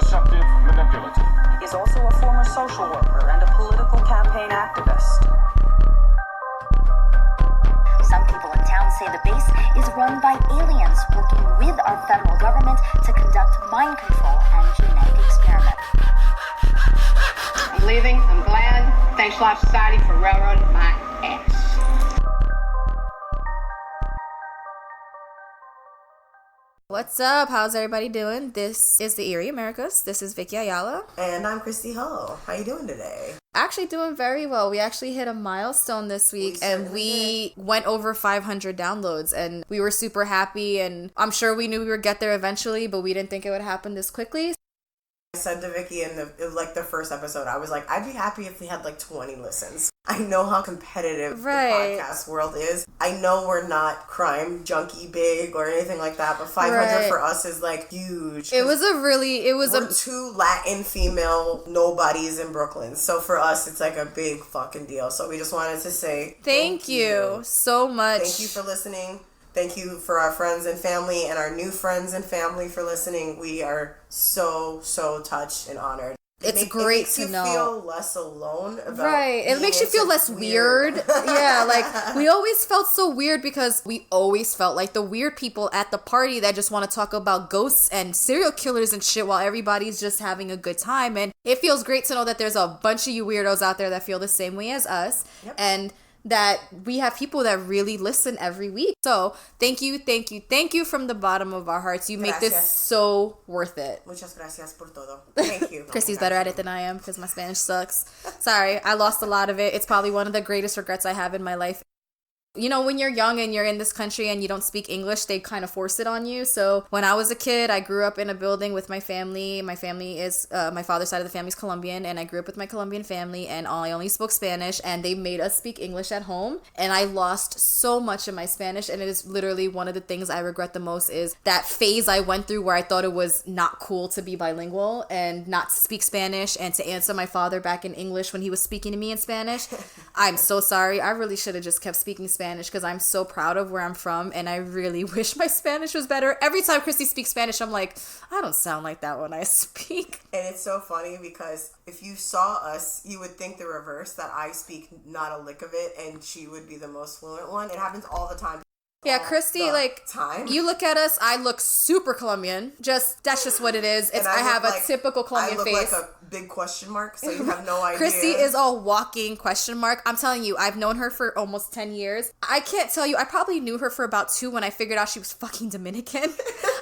deceptive, manipulative. He's also a former social worker and a political campaign activist. Some people in town say the base is run by aliens working with our federal government to conduct mind control and genetic experiments. I'm leaving. I'm glad. Thanks a lot, society, for railroading my ass. What's up? How's everybody doing? This is the Eerie Americas. This is Vicky Ayala. And I'm Kristi Hull. How you doing today? Actually doing very well. We actually hit a milestone this week and we went over 500 downloads and we were super happy, and I'm sure we knew we would get there eventually, but we didn't think it would happen this quickly. I said to Vicky in the first episode, I was like, I'd be happy if we had like 20 listens. I know how competitive the podcast world is. I know we're not crime junkie big or anything like that, but 500 for us is like huge. We're two Latin female nobodies in Brooklyn. So for us, it's like a big fucking deal. So we just wanted to say thank you so much. Thank you for listening. Thank you for our friends and family and our new friends and family for listening. We are so touched and honored. It's great to know. It makes you feel less alone about it makes you feel less weird. Yeah, like we always felt so weird because we always felt like the weird people at the party that just want to talk about ghosts and serial killers and shit while everybody's just having a good time. And it feels great to know that there's a bunch of you weirdos out there that feel the same way as us. Yep. And that we have people that really listen every week. So thank you from the bottom of our hearts. You make this so worth it. Muchas gracias por todo. Thank you. Kristi's better at it than I am because my Spanish sucks. Sorry, I lost a lot of it. It's probably one of the greatest regrets I have in my life. You know, when you're young and you're in this country and you don't speak English, they kind of force it on you. So when I was a kid, I grew up in a building with my family. My family is, my father's side of the family is Colombian, and I grew up with my Colombian family, and I only spoke Spanish, and they made us speak English at home. And I lost so much of my Spanish, and it is literally one of the things I regret the most is that phase I went through where I thought it was not cool to be bilingual and not to speak Spanish and to answer my father back in English when he was speaking to me in Spanish. I'm so sorry. I really should have just kept speaking Spanish because I'm so proud of where I'm from, and I really wish my Spanish was better. Every time Kristi speaks Spanish, I'm like, I don't sound like that when I speak. And it's so funny because if you saw us, you would think the reverse, that I speak not a lick of it and she would be the most fluent one. It happens all the time. Yeah, Kristi, you look at us, I look super Colombian. That's just what it is. I have a typical Colombian face. I look like a big question mark, so you have no idea. Kristi is a walking question mark. I'm telling you, I've known her for almost 10 years. I can't tell you, I probably knew her for about 2 when I figured out she was fucking Dominican.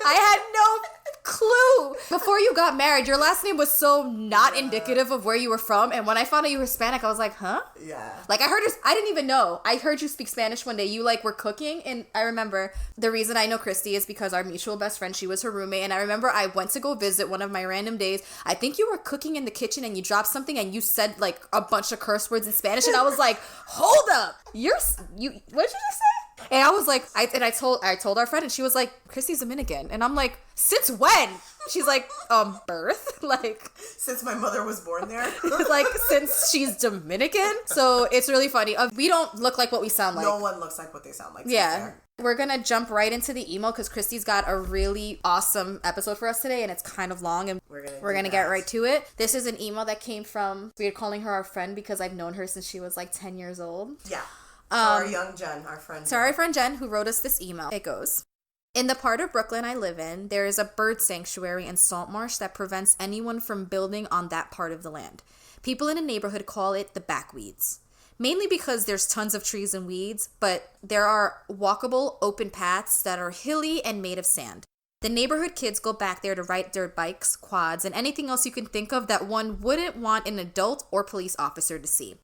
I had no clue. Before you got married, your last name was so not indicative of where you were from, and when I found out you were Hispanic, I was like, huh? Yeah. Like, I didn't even know. I heard you speak Spanish one day. You were cooking, and I remember the reason I know Kristi is because our mutual best friend, she was her roommate, and I remember I went to go visit one of my random days. I think you were cooking in the kitchen and you dropped something and you said a bunch of curse words in Spanish, and I was like, hold up, what did you just say? And I was like, I told our friend, and she was like, Kristi's Dominican. And I'm like, since when? She's like, birth? Since my mother was born there? Since she's Dominican? So it's really funny. We don't look like what we sound like. No one looks like what they sound like. Yeah. We're going to jump right into the email because Kristi's got a really awesome episode for us today, and it's kind of long, and we're going to get right to it. This is an email that came from, we're calling her our friend because I've known her since she was 10 years old. Yeah. Our young Jen, our friend. So our friend Jen, who wrote us this email. It goes, in the part of Brooklyn I live in, there is a bird sanctuary and salt marsh that prevents anyone from building on that part of the land. People in the neighborhood call it the backweeds. Mainly because there's tons of trees and weeds, but there are walkable open paths that are hilly and made of sand. The neighborhood kids go back there to ride dirt bikes, quads, and anything else you can think of that one wouldn't want an adult or police officer to see.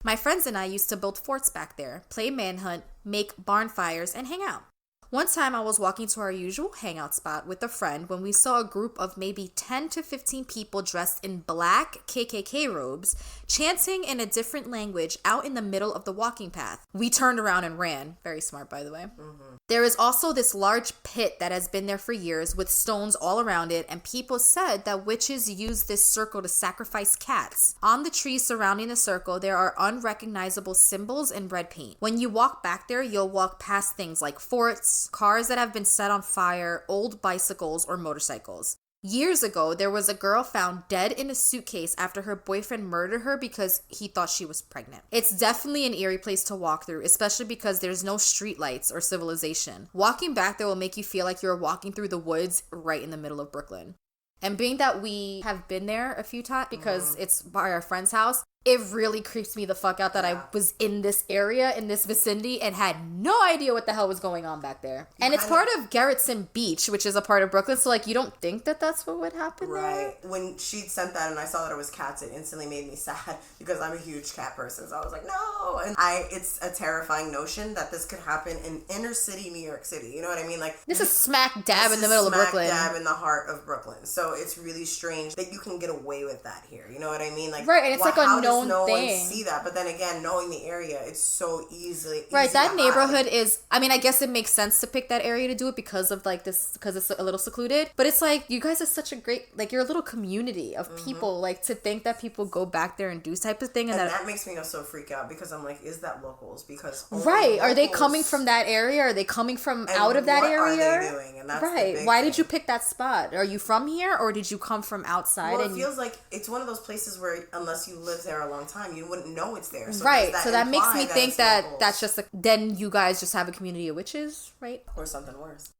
My friends and I used to build forts back there, play manhunt, make barn fires, and hang out. One time I was walking to our usual hangout spot with a friend when we saw a group of maybe 10 to 15 people dressed in black KKK robes, chanting in a different language out in the middle of the walking path. We turned around and ran. Very smart, by the way. Mm-hmm. There is also this large pit that has been there for years with stones all around it, and people said that witches use this circle to sacrifice cats. On the trees surrounding the circle, there are unrecognizable symbols in red paint. When you walk back there, you'll walk past things like forts, cars that have been set on fire, old bicycles, or motorcycles. Years ago, there was a girl found dead in a suitcase after her boyfriend murdered her because he thought she was pregnant. It's definitely an eerie place to walk through, especially because there's no streetlights or civilization. Walking back there will make you feel like you're walking through the woods right in the middle of Brooklyn. And being that we have been there a few times because it's by our friend's house, it really creeps me the fuck out that I was in this area, in this vicinity, and had no idea what the hell was going on back there. And it's part of Gerritsen Beach, which is a part of Brooklyn, so, like, you don't think that that's what would happen there? Right. When she sent that and I saw that it was cats, it instantly made me sad because I'm a huge cat person, so I was like, no! And it's a terrifying notion that this could happen in inner city New York City, you know what I mean? Like, this is smack dab in the middle of Brooklyn. Smack dab in the heart of Brooklyn. So it's really strange that you can get away with that here, you know what I mean? Like, right, and it's like a known no thing. One see that, but then again, knowing the area, it's so easy that to neighborhood hide. is, I mean, I guess it makes sense to pick that area to do it because of like this, because it's a little secluded, but it's like, you guys are such a great, like, you're a little community of people, like, to think that people go back there and do this type of thing, and that makes me so freak out because I'm like, is that locals? Because are they coming from that area? Are they coming from out of that area? What are they doing? And that's right. Why did you pick that spot? Are you from here or did you come from outside? Well, it feels like it's one of those places where unless you live there a long time, you wouldn't know it's there. So right. So that makes me think that locals? that's just then you guys just have a community of witches, right? Or something worse.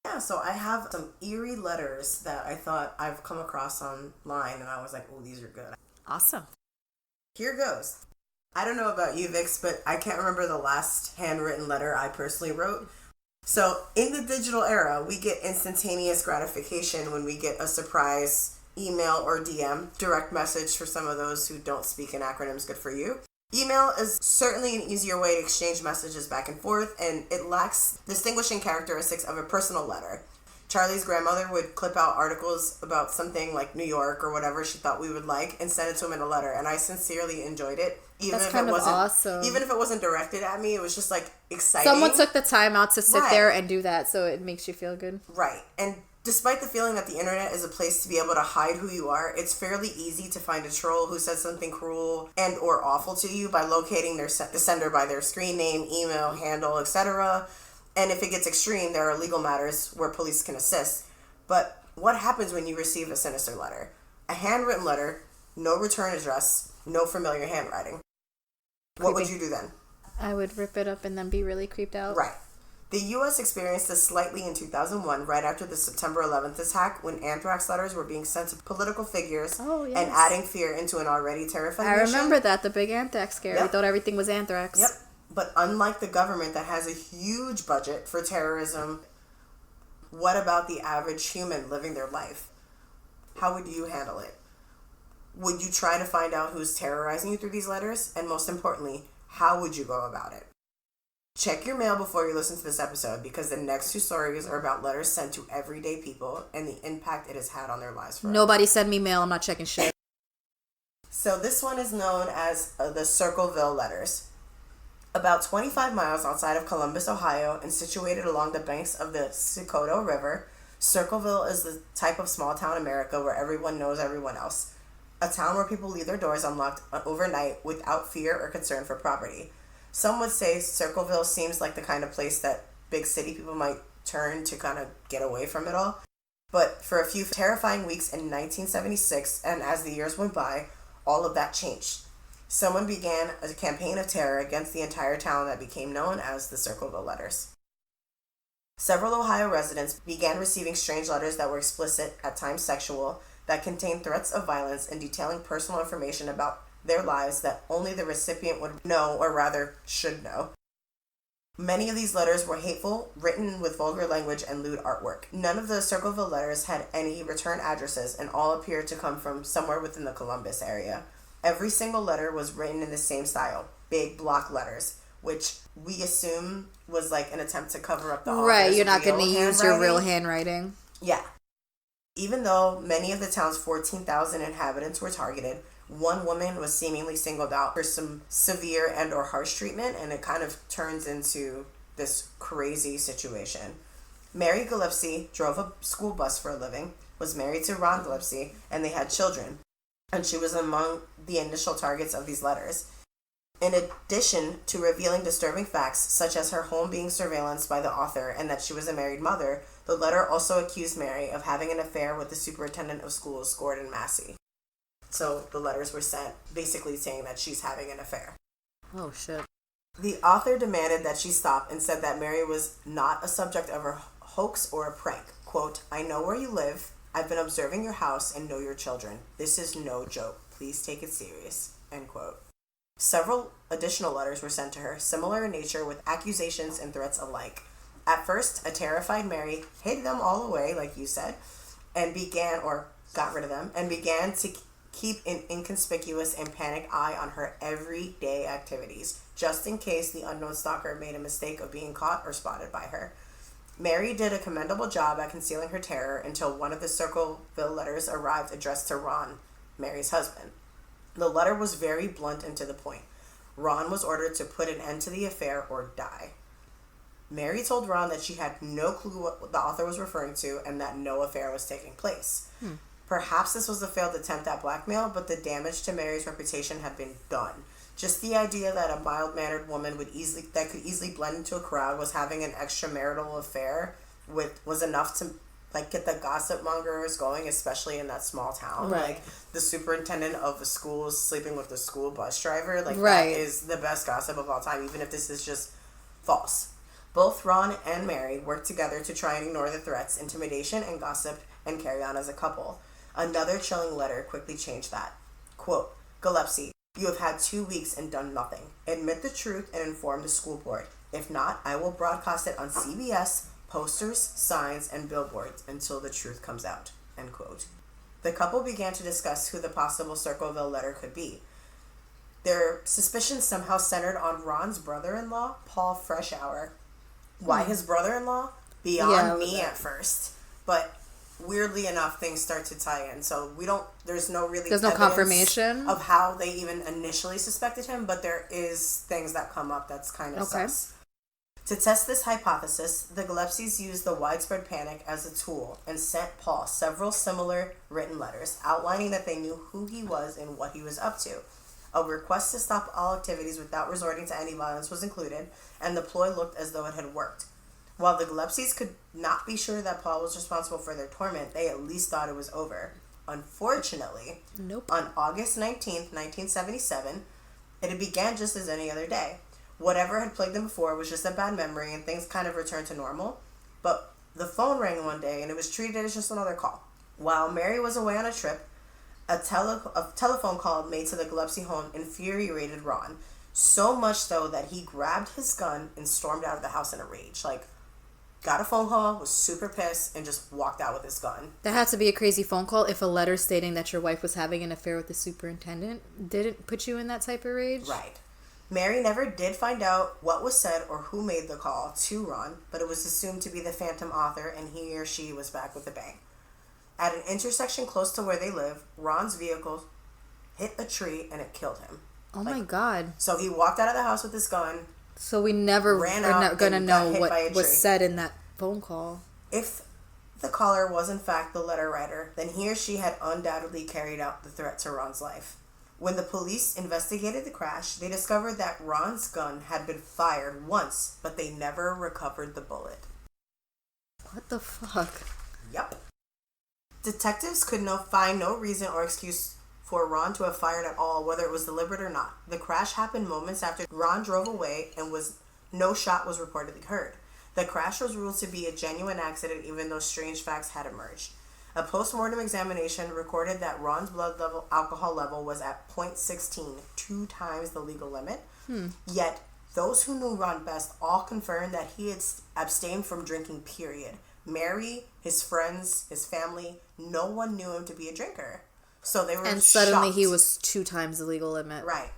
Yeah, so I have some eerie letters that I thought I've come across online, and I was like, oh, these are good. Awesome. Here goes. I don't know about you, Vix, but I can't remember the last handwritten letter I personally wrote. So in the digital era, we get instantaneous gratification when we get a surprise email or DM, direct message for some of those who don't speak in acronyms, good for you. Email is certainly an easier way to exchange messages back and forth, and it lacks distinguishing characteristics of a personal letter. Charlie's grandmother would clip out articles about something like New York or whatever she thought we would like and send it to him in a letter, and I sincerely enjoyed it. That's kind of awesome. Even if it wasn't directed at me, it was just like exciting. Someone took the time out to sit there and do that, so it makes you feel good. Right. And despite the feeling that the internet is a place to be able to hide who you are, it's fairly easy to find a troll who says something cruel and or awful to you by locating the sender by their screen name, email, handle, etc. And if it gets extreme, there are legal matters where police can assist. But what happens when you receive a sinister letter? A handwritten letter, no return address, no familiar handwriting. What would you do then? I would rip it up and then be really creeped out. Right. The U.S. experienced this slightly in 2001, right after the September 11th attack, when anthrax letters were being sent to political figures and adding fear into an already terrifying nation. I remember that, the big anthrax scare. Yep. We thought everything was anthrax. Yep. But unlike the government that has a huge budget for terrorism, what about the average human living their life? How would you handle it? Would you try to find out who's terrorizing you through these letters? And most importantly, how would you go about it? Check your mail before you listen to this episode, because the next two stories are about letters sent to everyday people and the impact it has had on their lives forever. Nobody send me mail. I'm not checking shit. So this one is known as the Circleville letters. About 25 miles outside of Columbus, Ohio, and situated along the banks of the Scioto River, Circleville is the type of small town America where everyone knows everyone else. A town where people leave their doors unlocked overnight without fear or concern for property. Some would say Circleville seems like the kind of place that big city people might turn to kind of get away from it all. But for a few terrifying weeks in 1976, and as the years went by, all of that changed. Someone began a campaign of terror against the entire town that became known as the Circleville letters. Several Ohio residents began receiving strange letters that were explicit, at times sexual, that contained threats of violence and detailing personal information about their lives that only the recipient would know, or rather should know. Many of these letters were hateful, written with vulgar language and lewd artwork. None of the Circleville letters had any return addresses, and all appeared to come from somewhere within the Columbus area. Every single letter was written in the same style, big block letters, which we assume was like an attempt to cover up the author's right, you're not going to real use your real handwriting. Yeah. Even though many of the town's 14,000 inhabitants were targeted, one woman was seemingly singled out for some severe and or harsh treatment, and it kind of turns into this crazy situation. Mary Gillespie drove a school bus for a living, was married to Ron Gillespie, and they had children, and she was among the initial targets of these letters. In addition to revealing disturbing facts, such as her home being surveillanced by the author and that she was a married mother, the letter also accused Mary of having an affair with the superintendent of schools, Gordon Massey. So the letters were sent basically saying that she's having an affair. Oh, shit. The author demanded that she stop and said that Mary was not a subject of a hoax or a prank. Quote, "I know where you live. I've been observing your house and know your children. This is no joke. Please take it serious." End quote. Several additional letters were sent to her, similar in nature with accusations and threats alike. At first, a terrified Mary hid them all away, like you said, and got rid of them, and began to keep an inconspicuous and panicked eye on her everyday activities, just in case the unknown stalker made a mistake of being caught or spotted by her. Mary did a commendable job at concealing her terror until one of the Circleville letters arrived addressed to Ron, Mary's husband. The letter was very blunt and to the point. Ron was ordered to put an end to the affair or die. Mary told Ron that she had no clue what the author was referring to and that no affair was taking place. Perhaps this was a failed attempt at blackmail, but the damage to Mary's reputation had been done. Just the idea that a mild-mannered woman could easily blend into a crowd was having an extramarital affair was enough to get the gossip mongers going, especially in that small town. Right. Like the superintendent of a school sleeping with the school bus driver. Right. That is the best gossip of all time, even if this is just false. Both Ron and Mary worked together to try and ignore the threats, intimidation, and gossip and carry on as a couple. Another chilling letter quickly changed that. Quote, "Gillespie, you have had 2 weeks and done nothing. Admit the truth and inform the school board. If not, I will broadcast it on CBS, posters, signs, and billboards until the truth comes out." End quote. The couple began to discuss who the possible Circleville letter could be. Their suspicions somehow centered on Ron's brother-in-law, Paul Freshour. Why his brother-in-law? Beyond me at first. But weirdly enough, things start to tie in. So there's no confirmation of how they even initially suspected him, but there is things that come up that's kind of sus. To test this hypothesis, the Gillespies used the widespread panic as a tool and sent Paul several similar written letters outlining that they knew who he was and what he was up to. A request to stop all activities without resorting to any violence was included, and the ploy looked as though it had worked. While the Gillespie's could not be sure that Paul was responsible for their torment, they at least thought it was over. Unfortunately, on August 19th, 1977, it began just as any other day. Whatever had plagued them before was just a bad memory, and things kind of returned to normal. But the phone rang one day, and it was treated as just another call. While Mary was away on a trip, a telephone call made to the Gillespie home infuriated Ron. So much so that he grabbed his gun and stormed out of the house in a rage. Got a phone call, was super pissed, and just walked out with his gun. That had to be a crazy phone call if a letter stating that your wife was having an affair with the superintendent didn't put you in that type of rage. Right. Mary never did find out what was said or who made the call to Ron, but it was assumed to be the phantom author, and he or she was back with a bang. At an intersection close to where they live, Ron's vehicle hit a tree and it killed him. Oh my God. So he walked out of the house with his gun. So we never are going to know what was said in that phone call. If the caller was in fact the letter writer, then he or she had undoubtedly carried out the threat to Ron's life. When the police investigated the crash, they discovered that Ron's gun had been fired once, but they never recovered the bullet. What the fuck? Yep. Detectives could find no reason or excuse for Ron to have fired at all, whether it was deliberate or not. The crash happened moments after Ron drove away and no shot was reportedly heard. The crash was ruled to be a genuine accident, even though strange facts had emerged. A post-mortem examination recorded that Ron's alcohol level was at 0.16, 2 times the legal limit. Yet, those who knew Ron best all confirmed that he had abstained from drinking, period. Mary, his friends, his family, no one knew him to be a drinker. So they were And suddenly shocked. he was 2 times the legal limit. Right.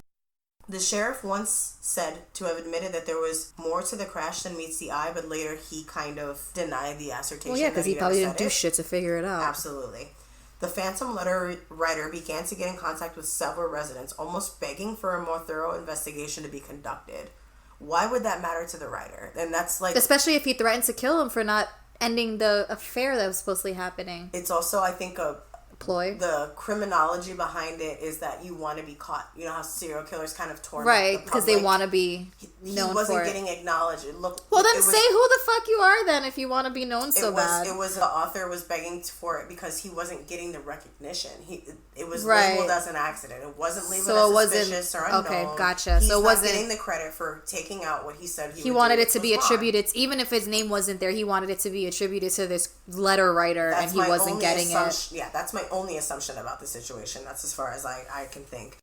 The sheriff once said to have admitted that there was more to the crash than meets the eye, but later he kind of denied the assertion. Well, yeah, because he probably didn't do shit to figure it out. Absolutely. The phantom letter writer began to get in contact with several residents, almost begging for a more thorough investigation to be conducted. Why would that matter to the writer? And that's especially if he threatened to kill him for not ending the affair that was supposedly happening. It's also, I think, a ploy. The criminology behind it is that you want to be caught. You know how serial killers kind of torment right, because they want to be known he wasn't for getting it. Acknowledged. Well, then say who the fuck you are then if you want to be known so bad. It was the author was begging for it because he wasn't getting the recognition. It was right. labeled as an accident. It wasn't labeled as suspicious or unknown. Okay, gotcha. He's so it not wasn't getting the credit for taking out what he said he wanted it to be attributed, even if his name wasn't there, he wanted it to be attributed to this letter writer, and he wasn't getting it. Yeah, that's my only assumption about the situation. That's as far as I can think.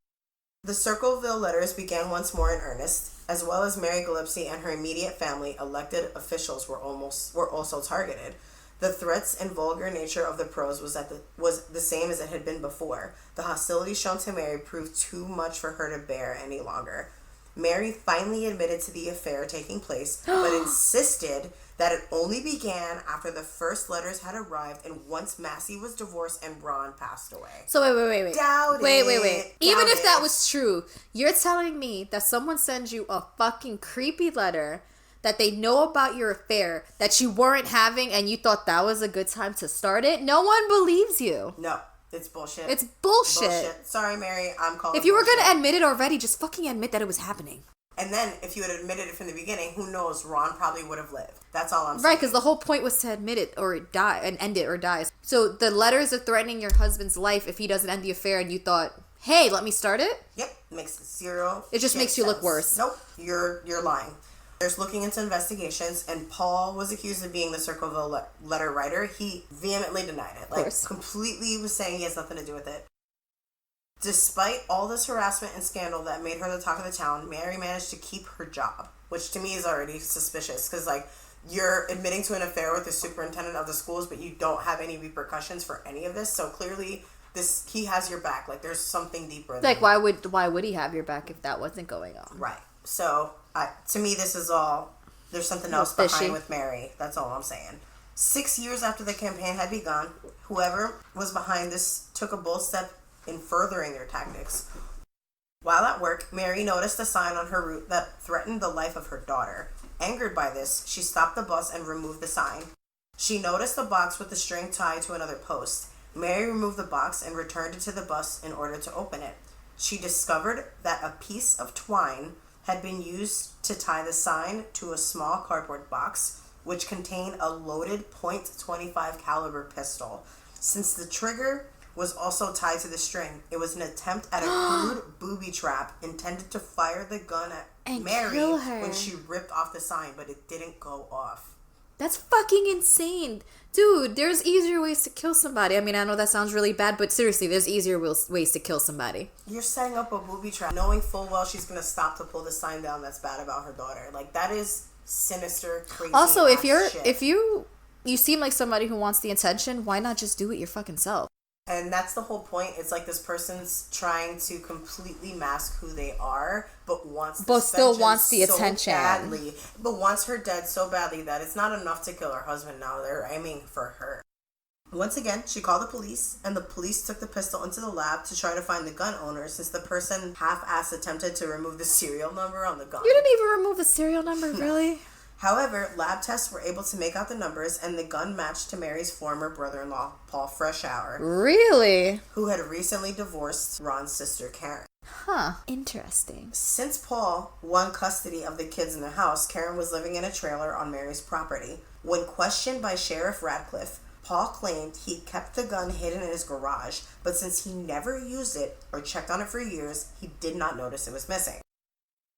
The Circleville letters began once more in earnest, as well as Mary Gillespie and her immediate family. Elected officials were also targeted. The threats and vulgar nature of the prose was the same as it had been before. The hostility shown to Mary proved too much for her to bear any longer. Mary finally admitted to the affair taking place, but insisted that it only began after the first letters had arrived and once Massey was divorced and Ron passed away. So wait. Doubt wait. it. Even Doubt if that was true, you're telling me that someone sends you a fucking creepy letter that they know about your affair that you weren't having and you thought that was a good time to start it? No one believes you. No. It's bullshit. It's bullshit. Sorry, Mary. I'm calling If you were bullshit. going to admit it already, just fucking admit that it was happening. And then, if you had admitted it from the beginning, who knows? Ron probably would have lived. That's all I'm saying. Right, because the whole point was to admit it or die and end it or die. So the letters are threatening your husband's life if he doesn't end the affair, and you thought, hey, let me start it? Yep, makes zero. It just makes you look worse. Nope, you're lying. There's looking into investigations, and Paul was accused of being the Circleville letter writer. He vehemently denied it. Completely was saying he has nothing to do with it. Despite all this harassment and scandal that made her the talk of the town, Mary managed to keep her job, which to me is already suspicious, because, you're admitting to an affair with the superintendent of the schools, but you don't have any repercussions for any of this, so clearly he has your back. There's something deeper than why would he have your back if that wasn't going on? Right. So, to me, this is all... There's something else behind with Mary. That's all I'm saying. 6 years after the campaign had begun, whoever was behind this took a bold step in furthering their tactics. While at work, Mary noticed a sign on her route that threatened the life of her daughter. Angered by this, she stopped the bus and removed the sign. She noticed the box with the string tied to another post. Mary removed the box and returned it to the bus in order to open it. She discovered that a piece of twine had been used to tie the sign to a small cardboard box, which contained a loaded .25 caliber pistol. Since the trigger was also tied to the string, it was an attempt at a crude booby trap intended to fire the gun at and Mary kill her when she ripped off the sign, but it didn't go off. That's fucking insane. Dude, there's easier ways to kill somebody. I mean, I know that sounds really bad, but seriously, there's easier ways to kill somebody. You're setting up a booby trap, knowing full well she's going to stop to pull the sign down that's bad about her daughter. That is sinister, crazy. Also, if shit. you seem like somebody who wants the attention, why not just do it your fucking self? And that's the whole point. It's this person's trying to completely mask who they are, but still wants the attention badly. But wants her dead so badly that it's not enough to kill her husband. Now they're aiming for her. Once again, she called the police, and the police took the pistol into the lab to try to find the gun owner, since the person half-assed attempted to remove the serial number on the gun. You didn't even remove the serial number, really? However, lab tests were able to make out the numbers, and the gun matched to Mary's former brother-in-law, Paul Freshour. Really? Who had recently divorced Ron's sister, Karen. Huh. Interesting. Since Paul won custody of the kids in the house, Karen was living in a trailer on Mary's property. When questioned by Sheriff Radcliffe, Paul claimed he kept the gun hidden in his garage, but since he never used it or checked on it for years, he did not notice it was missing.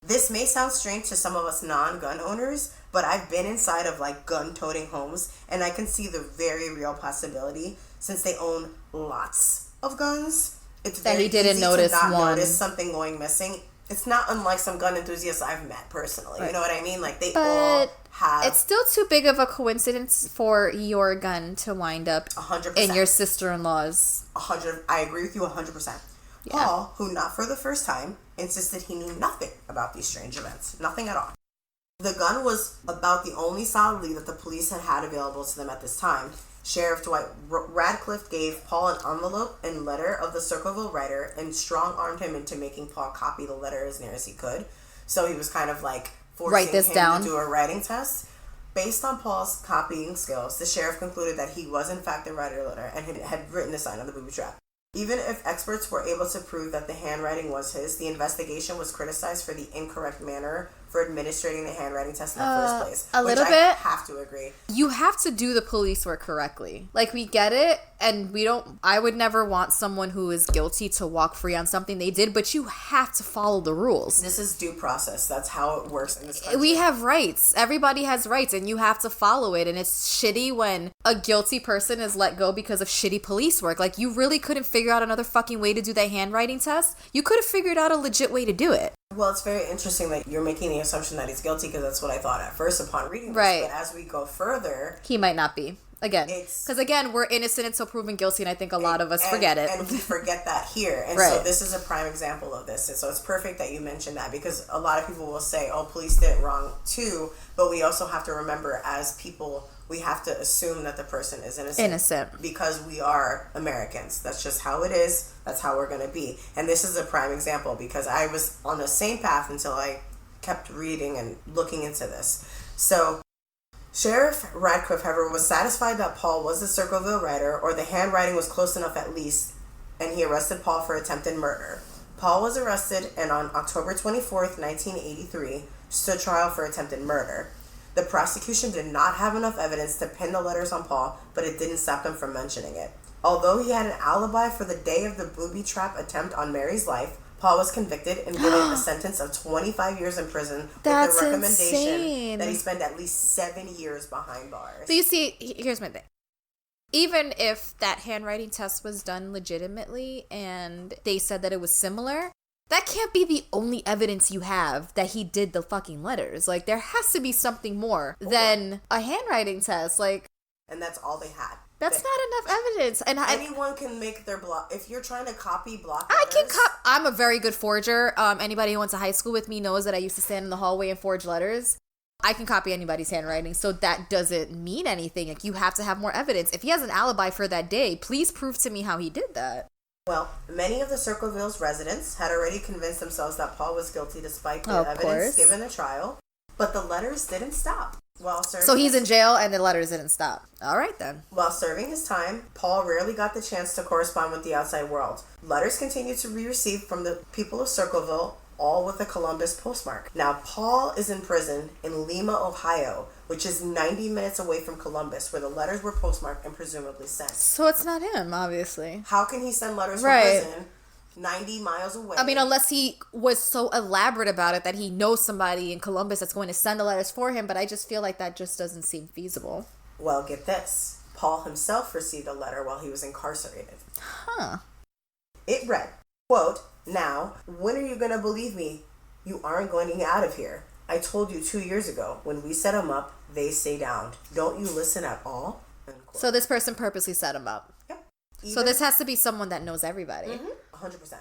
This may sound strange to some of us non-gun owners, but I've been inside of gun-toting homes, and I can see the very real possibility, since they own lots of guns. It's that very he didn't easy notice to not one. notice something going missing. It's not unlike some gun enthusiasts I've met personally. Right. You know what I mean? They all have. It's still too big of a coincidence for your gun to wind up 100% in your sister-in-law's. 100. I agree with you 100%. Yeah. Paul, who not for the first time, insisted he knew nothing about these strange events. Nothing at all. The gun was about the only solid lead that the police had available to them at this time. Sheriff Dwight Radcliffe gave Paul an envelope and letter of the Circleville writer and strong-armed him into making Paul copy the letter as near as he could. So he was kind of forcing him to do a writing test. Based on Paul's copying skills, the sheriff concluded that he was in fact the writer of the letter and had written the sign on the booby trap. Even if experts were able to prove that the handwriting was his, the investigation was criticized for the incorrect manner for administrating the handwriting test in the first place. A little bit. I have to agree. You have to do the police work correctly. Like, we get it, and I would never want someone who is guilty to walk free on something they did, but you have to follow the rules. This is due process. That's how it works in this country. We have rights. Everybody has rights, and you have to follow it, and it's shitty when a guilty person is let go because of shitty police work. Like, you really couldn't figure out another fucking way to do that handwriting test? You could have figured out a legit way to do it. Well, it's very interesting that you're making the assumption that he's guilty, because that's what I thought at first upon reading this. Right. But as we go further... He might not be. Again. Because, again, we're innocent until proven guilty, and I think a lot of us forget it. And we forget that here. And right. So this is a prime example of this. And so it's perfect that you mentioned that, because a lot of people will say, oh, police did it wrong too. But we also have to remember, as people... we have to assume that the person is innocent. Because we are Americans. That's just how it is. That's how we're going to be. And this is a prime example, because I was on the same path until I kept reading and looking into this. So, Sheriff Radcliffe, however, was satisfied that Paul was the Circleville writer, or the handwriting was close enough at least, and he arrested Paul for attempted murder. Paul was arrested and on October 24th, 1983, stood trial for attempted murder. The prosecution did not have enough evidence to pin the letters on Paul, but it didn't stop them from mentioning it. Although he had an alibi for the day of the booby trap attempt on Mary's life, Paul was convicted and given a sentence of 25 years in prison with the recommendation insane. that he spend at least 7 years behind bars. So you see, here's my thing. Even if that handwriting test was done legitimately and they said that it was similar, that can't be the only evidence you have that he did the fucking letters. Like, there has to be something more than a handwriting test. Like, and that's all they had. That's not enough evidence. And anyone can make their block. If you're trying to copy block letters, I'm a very good forger. Anybody who went to high school with me knows that I used to stand in the hallway and forge letters. I can copy anybody's handwriting, so that doesn't mean anything. Like, you have to have more evidence. If he has an alibi for that day, please prove to me how he did that. Well, many of the Circleville's residents had already convinced themselves that Paul was guilty despite the evidence given the trial, but the letters didn't stop. So he's in jail and the letters didn't stop. All right, then. While serving his time, Paul rarely got the chance to correspond with the outside world. Letters continued to be received from the people of Circleville, all with a Columbus postmark. Now, Paul is in prison in Lima, Ohio, which is 90 minutes away from Columbus, where the letters were postmarked and presumably sent. So it's not him, obviously. How can he send letters from prison 90 miles away? I mean, unless he was so elaborate about it that he knows somebody in Columbus that's going to send the letters for him, but I just feel like that just doesn't seem feasible. Well, get this. Paul himself received a letter while he was incarcerated. Huh. It read, quote, "Now, when are you going to believe me? You aren't going to get out of here. I told you 2 years ago, when we set them up, they stay down. Don't you listen at all?" Unquote. So this person purposely set him up. Yep. So this has to be someone that knows everybody. 100%.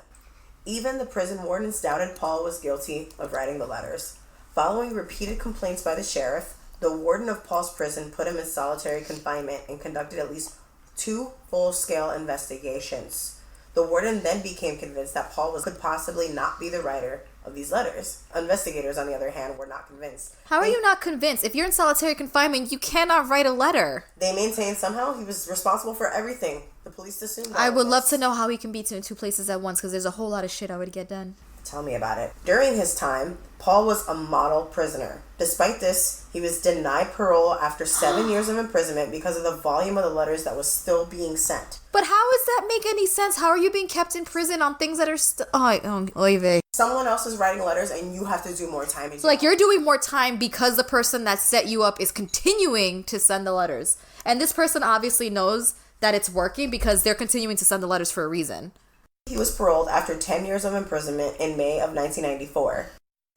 Even the prison wardens doubted Paul was guilty of writing the letters. Following repeated complaints by the sheriff, the warden of Paul's prison put him in solitary confinement and conducted at least 2 full-scale investigations. The warden then became convinced that Paul could possibly not be the writer of these letters. Investigators, on the other hand, were not convinced. How are you not convinced? If you're in solitary confinement, you cannot write a letter. They maintained somehow he was responsible for everything. The police assumed that. I would love to know how he can be in 2 places at once, because there's a whole lot of shit I would get done. Tell me about it. During his time, Paul was a model prisoner. Despite this, he was denied parole after 7 years of imprisonment because of the volume of the letters that was still being sent. But how does that make any sense? How are you being kept in prison on things that are still... Someone else is writing letters and you have to do more time. So, like, you're doing more time because the person that set you up is continuing to send the letters. And this person obviously knows that it's working because they're continuing to send the letters for a reason. He was paroled after 10 years of imprisonment in May of 1994.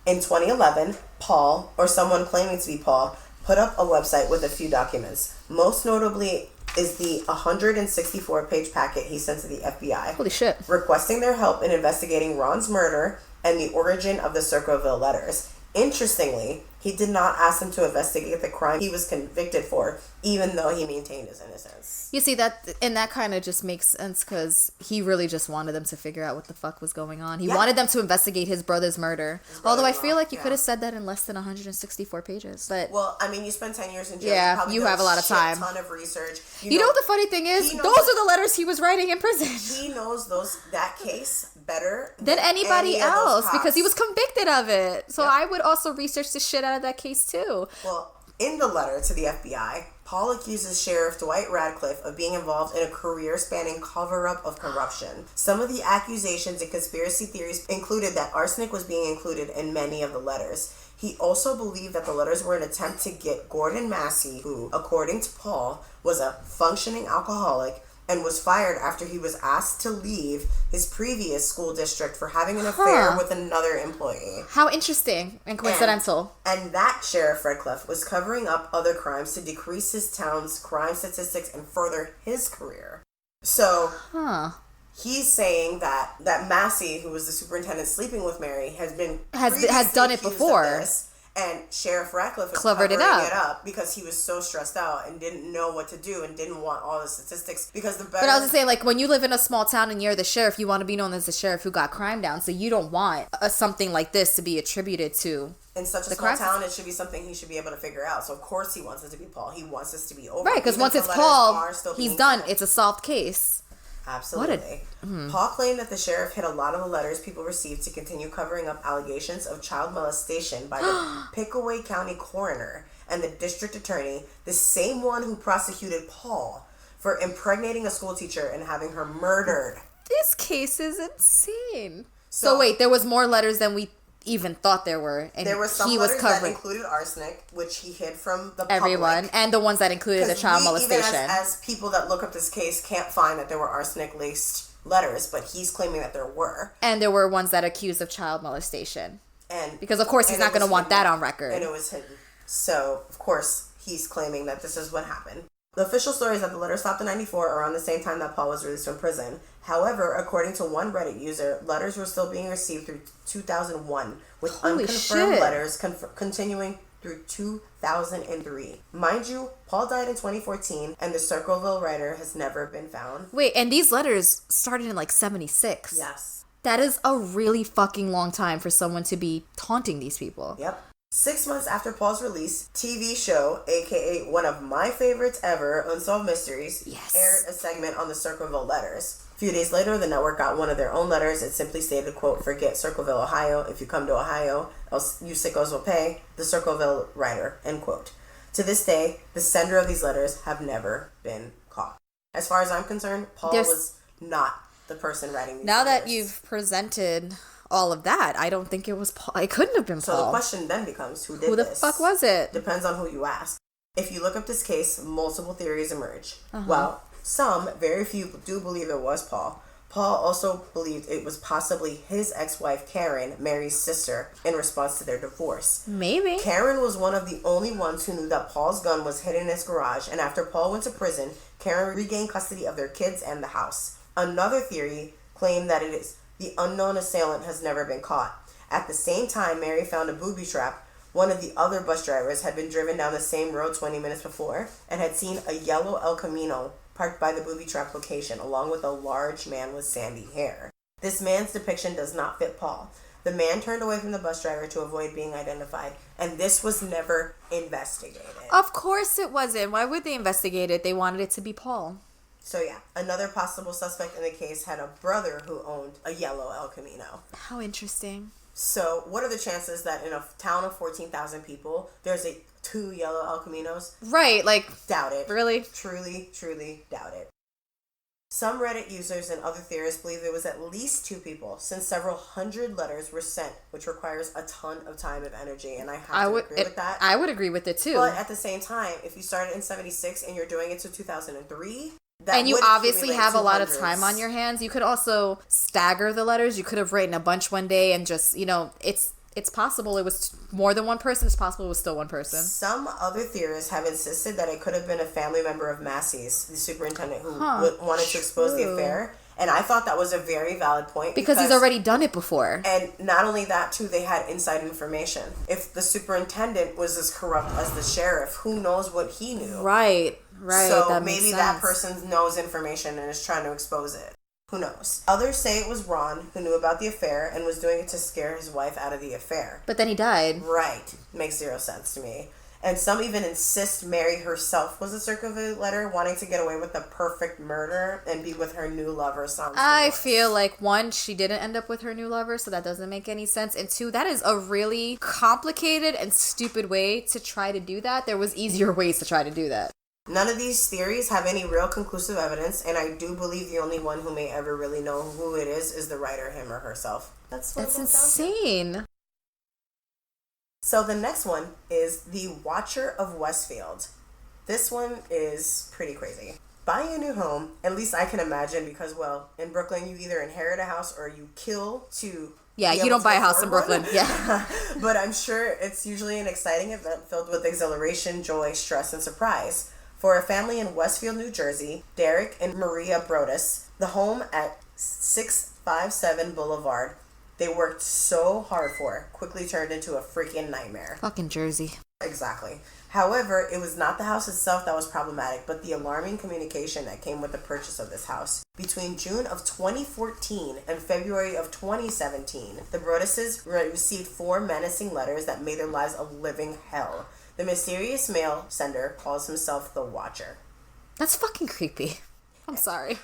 In 2011, Paul, or someone claiming to be Paul, put up a website with a few documents. Most notably is the 164-page packet he sent to the FBI. Holy shit. Requesting their help in investigating Ron's murder and the origin of the Circleville letters. Interestingly, he did not ask them to investigate the crime he was convicted for, even though he maintained his innocence. You see, that kind of just makes sense because he really just wanted them to figure out what the fuck was going on. He wanted them to investigate his brother's murder. Although I feel like you could have said that in less than 164 pages. But well, I mean, you spend 10 years in jail. Yeah, you have a lot of time. A ton of research. You know what the funny thing is? Those are the letters he was writing in prison. He knows that case better than anybody else because he was convicted of it. So I would also research the shit out of that case too. Well, in the letter to the FBI, Paul accuses Sheriff Dwight Radcliffe of being involved in a career-spanning cover-up of corruption. Some of the accusations and conspiracy theories included that arsenic was being included in many of the letters. He also believed that the letters were an attempt to get Gordon Massey, who, according to Paul, was a functioning alcoholic and was fired after he was asked to leave his previous school district for having an affair with another employee. How interesting and coincidental. And that Sheriff Radcliffe was covering up other crimes to decrease his town's crime statistics and further his career. So, he's saying that Massey, who was the superintendent sleeping with Mary, has done it before. And Sheriff Radcliffe was covering it up because he was so stressed out and didn't know what to do and didn't want all the statistics because the better... But I was just saying, like, when you live in a small town and you're the sheriff, you want to be known as the sheriff who got crime down. So you don't want something like this to be attributed to... In such a small town, it should be something he should be able to figure out. So, of course, he wants it to be Paul. He wants this to be over. Right, because once it's Paul, he's done. It's a solved case. Absolutely. Paul claimed that the sheriff hid a lot of the letters people received to continue covering up allegations of child molestation by the Pickaway County coroner and the district attorney, the same one who prosecuted Paul for impregnating a school teacher and having her murdered. This case is insane. So wait, there was more letters than we even thought there were, and there were some letters that included arsenic, which he hid from the everyone, public. And the ones that included the child molestation. Even as people that look up this case can't find that there were arsenic laced letters, but he's claiming that there were, and there were ones that accused of child molestation, and because of course he's not going to want that on record, and it was hidden. So of course he's claiming that this is what happened. The official story is that the letter stopped in 94, around the same time that Paul was released from prison. However, according to one Reddit user, letters were still being received through 2001, with unconfirmed letters continuing through 2003. Mind you, Paul died in 2014, and the Circleville writer has never been found. Wait, and these letters started in like 76? Yes. That is a really fucking long time for someone to be taunting these people. Yep. 6 months after Paul's release, TV show, aka one of my favorites ever, Unsolved Mysteries, aired a segment on the Circleville letters. A few days later, the network got one of their own letters. It simply stated, quote, "Forget Circleville, Ohio. If you come to Ohio, else you sickos will pay. The Circleville writer," end quote. To this day, the sender of these letters have never been caught. As far as I'm concerned, Paul was not the person writing these letters. Now that you've presented all of that, I don't think it was Paul. It couldn't have been Paul. So the question then becomes, who did this? Who the fuck was it? Depends on who you ask. If you look up this case, multiple theories emerge. Well, some, very few, do believe it was Paul. Paul also believed it was possibly his ex-wife, Karen, Mary's sister, in response to their divorce. Maybe. Karen was one of the only ones who knew that Paul's gun was hidden in his garage, and after Paul went to prison, Karen regained custody of their kids and the house. Another theory claimed that it is the unknown assailant has never been caught. At the same time Mary found a booby trap, one of the other bus drivers had been driven down the same road 20 minutes before and had seen a yellow El Camino parked by the booby trap location, along with a large man with sandy hair. This man's depiction does not fit Paul. The man turned away from the bus driver to avoid being identified, and this was never investigated. Of course it wasn't. Why would they investigate it? They wanted it to be Paul. So yeah, another possible suspect in the case had a brother who owned a yellow El Camino. How interesting. So what are the chances that in a town of 14,000 people, there's two yellow El Caminos? Right, like... Doubt it. Really? Truly doubt it. Some Reddit users and other theorists believe there was at least two people, since several hundred letters were sent, which requires a ton of time and energy, and I have to agree with that. I would agree with it too. But at the same time, if you started in 76 and you're doing it to 2003... and you obviously have a lot of time on your hands. You could also stagger the letters. You could have written a bunch one day and just, it's possible it was more than one person. It's possible it was still one person. Some other theorists have insisted that it could have been a family member of Massey's, the superintendent, who wanted to expose the affair And I thought that was a very valid point. Because he's already done it before. And not only that, too, they had inside information. If the superintendent was as corrupt as the sheriff, who knows what he knew? Right. So that maybe that person knows information and is trying to expose it. Who knows? Others say it was Ron who knew about the affair and was doing it to scare his wife out of the affair. But then he died. Right. Makes zero sense to me. And some even insist Mary herself was a circulated letter, wanting to get away with the perfect murder and be with her new lover. I feel like, one, she didn't end up with her new lover, so that doesn't make any sense. And two, that is a really complicated and stupid way to try to do that. There was easier ways to try to do that. None of these theories have any real conclusive evidence, and I do believe the only one who may ever really know who it is the writer, him or herself. That's insane. So the next one is The Watcher of Westfield. This one is pretty crazy. Buying a new home, at least I can imagine, because, well, in Brooklyn, you either inherit a house or you kill to... Yeah, you don't buy a house in Brooklyn. Yeah. But I'm sure it's usually an exciting event filled with exhilaration, joy, stress, and surprise. For a family in Westfield, New Jersey, Derek and Maria Brodus, the home at 657 Boulevard they worked so hard for quickly turned into a freaking nightmare. Fucking Jersey. Exactly. However, it was not the house itself that was problematic, but the alarming communication that came with the purchase of this house. Between June of 2014 and February of 2017, the Broduses received 4 menacing letters that made their lives a living hell. The mysterious mail sender calls himself the Watcher. That's fucking creepy. I'm sorry.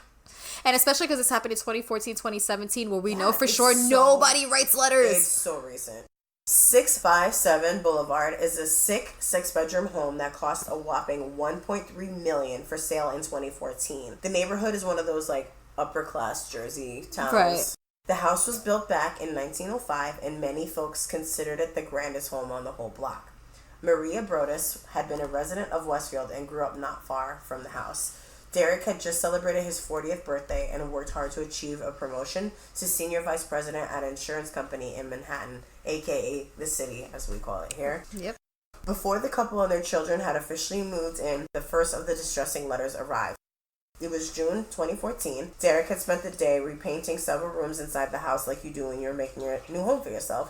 And especially because this happened in 2014, 2017, where we know for sure nobody writes letters. It's so recent. 657 Boulevard is a sick 6-bedroom home that cost a whopping $1.3 million for sale in 2014. The neighborhood is one of those like upper class Jersey towns. Right. The house was built back in 1905 and many folks considered it the grandest home on the whole block. Maria Brodus had been a resident of Westfield and grew up not far from the house. Derek had just celebrated his 40th birthday and worked hard to achieve a promotion to senior vice president at an insurance company in Manhattan, aka the city, as we call it here. Yep. Before the couple and their children had officially moved in, the first of the distressing letters arrived. It was June 2014. Derek had spent the day repainting several rooms inside the house like you do when you're making your new home for yourself.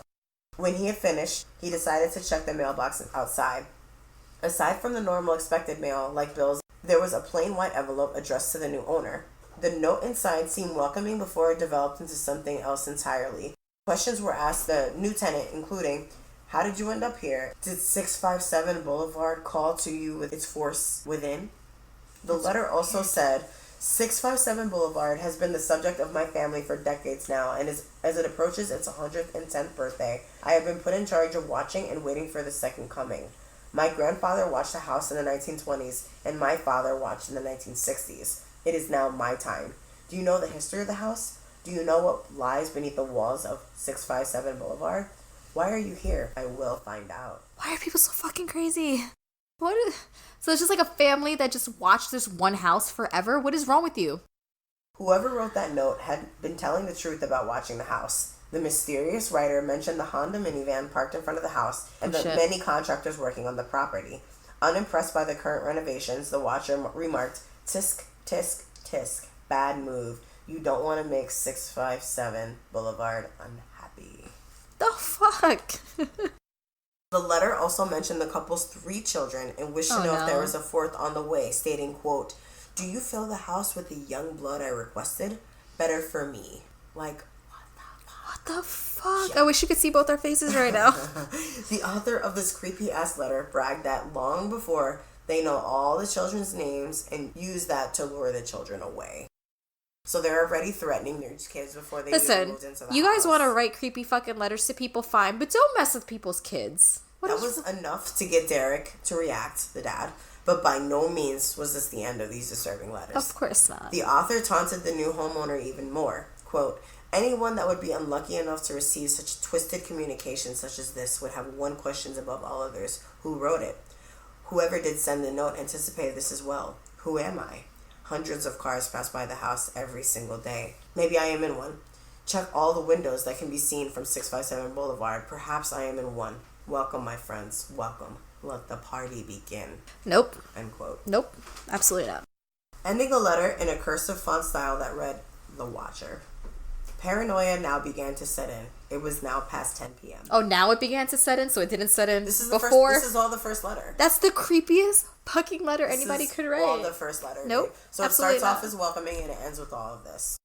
When he had finished, he decided to check the mailbox outside. Aside from the normal expected mail, like bills, there was a plain white envelope addressed to the new owner. The note inside seemed welcoming before it developed into something else entirely. Questions were asked the new tenant, including, how did you end up here? Did 657 Boulevard call to you with its force within? The letter also said, 657 Boulevard has been the subject of my family for decades now, and as it approaches its 110th birthday, I have been put in charge of watching and waiting for the second coming. My grandfather watched the house in the 1920s, and my father watched in the 1960s. It is now my time. Do you know the history of the house? Do you know what lies beneath the walls of 657 Boulevard? Why are you here? I will find out. Why are people so fucking crazy? So it's just like a family that just watched this one house forever? What is wrong with you? Whoever wrote that note had been telling the truth about watching the house. The mysterious writer mentioned the Honda minivan parked in front of the house and the many contractors working on the property. Unimpressed by the current renovations, the Watcher remarked, tisk, tisk, tisk, bad move. You don't want to make 657 Boulevard unhappy. The fuck? The letter also mentioned the couple's 3 children and wished to know if there was a 4th on the way, stating, quote, do you fill the house with the young blood I requested? Better for me. Like, what the fuck? Yeah. I wish you could see both our faces right now. The author of this creepy-ass letter bragged that long before they know all the children's names and use that to lure the children away. So they're already threatening their kids before they even moved into the house. You guys want to write creepy fucking letters to people, fine, but don't mess with people's kids. That was enough to get Derek to react, the dad, but by no means was this the end of these disturbing letters. Of course not. The author taunted the new homeowner even more. Quote, anyone that would be unlucky enough to receive such twisted communication such as this would have one question above all others. Who wrote it? Whoever did send the note anticipated this as well. Who am I? Hundreds of cars pass by the house every single day. Maybe I am in one. Check all the windows that can be seen from 657 Boulevard. Perhaps I am in one. Welcome, my friends. Welcome. Let the party begin. Nope. End quote. Nope. Absolutely not. Ending the letter in a cursive font style that read, the Watcher. Paranoia now began to set in. It was now past 10 p.m. Oh, now it began to set in, so it didn't set in before? This is all the first letter. That's the creepiest fucking letter anybody could write. All the first letter. Nope. So it starts off as welcoming and it ends with all of this.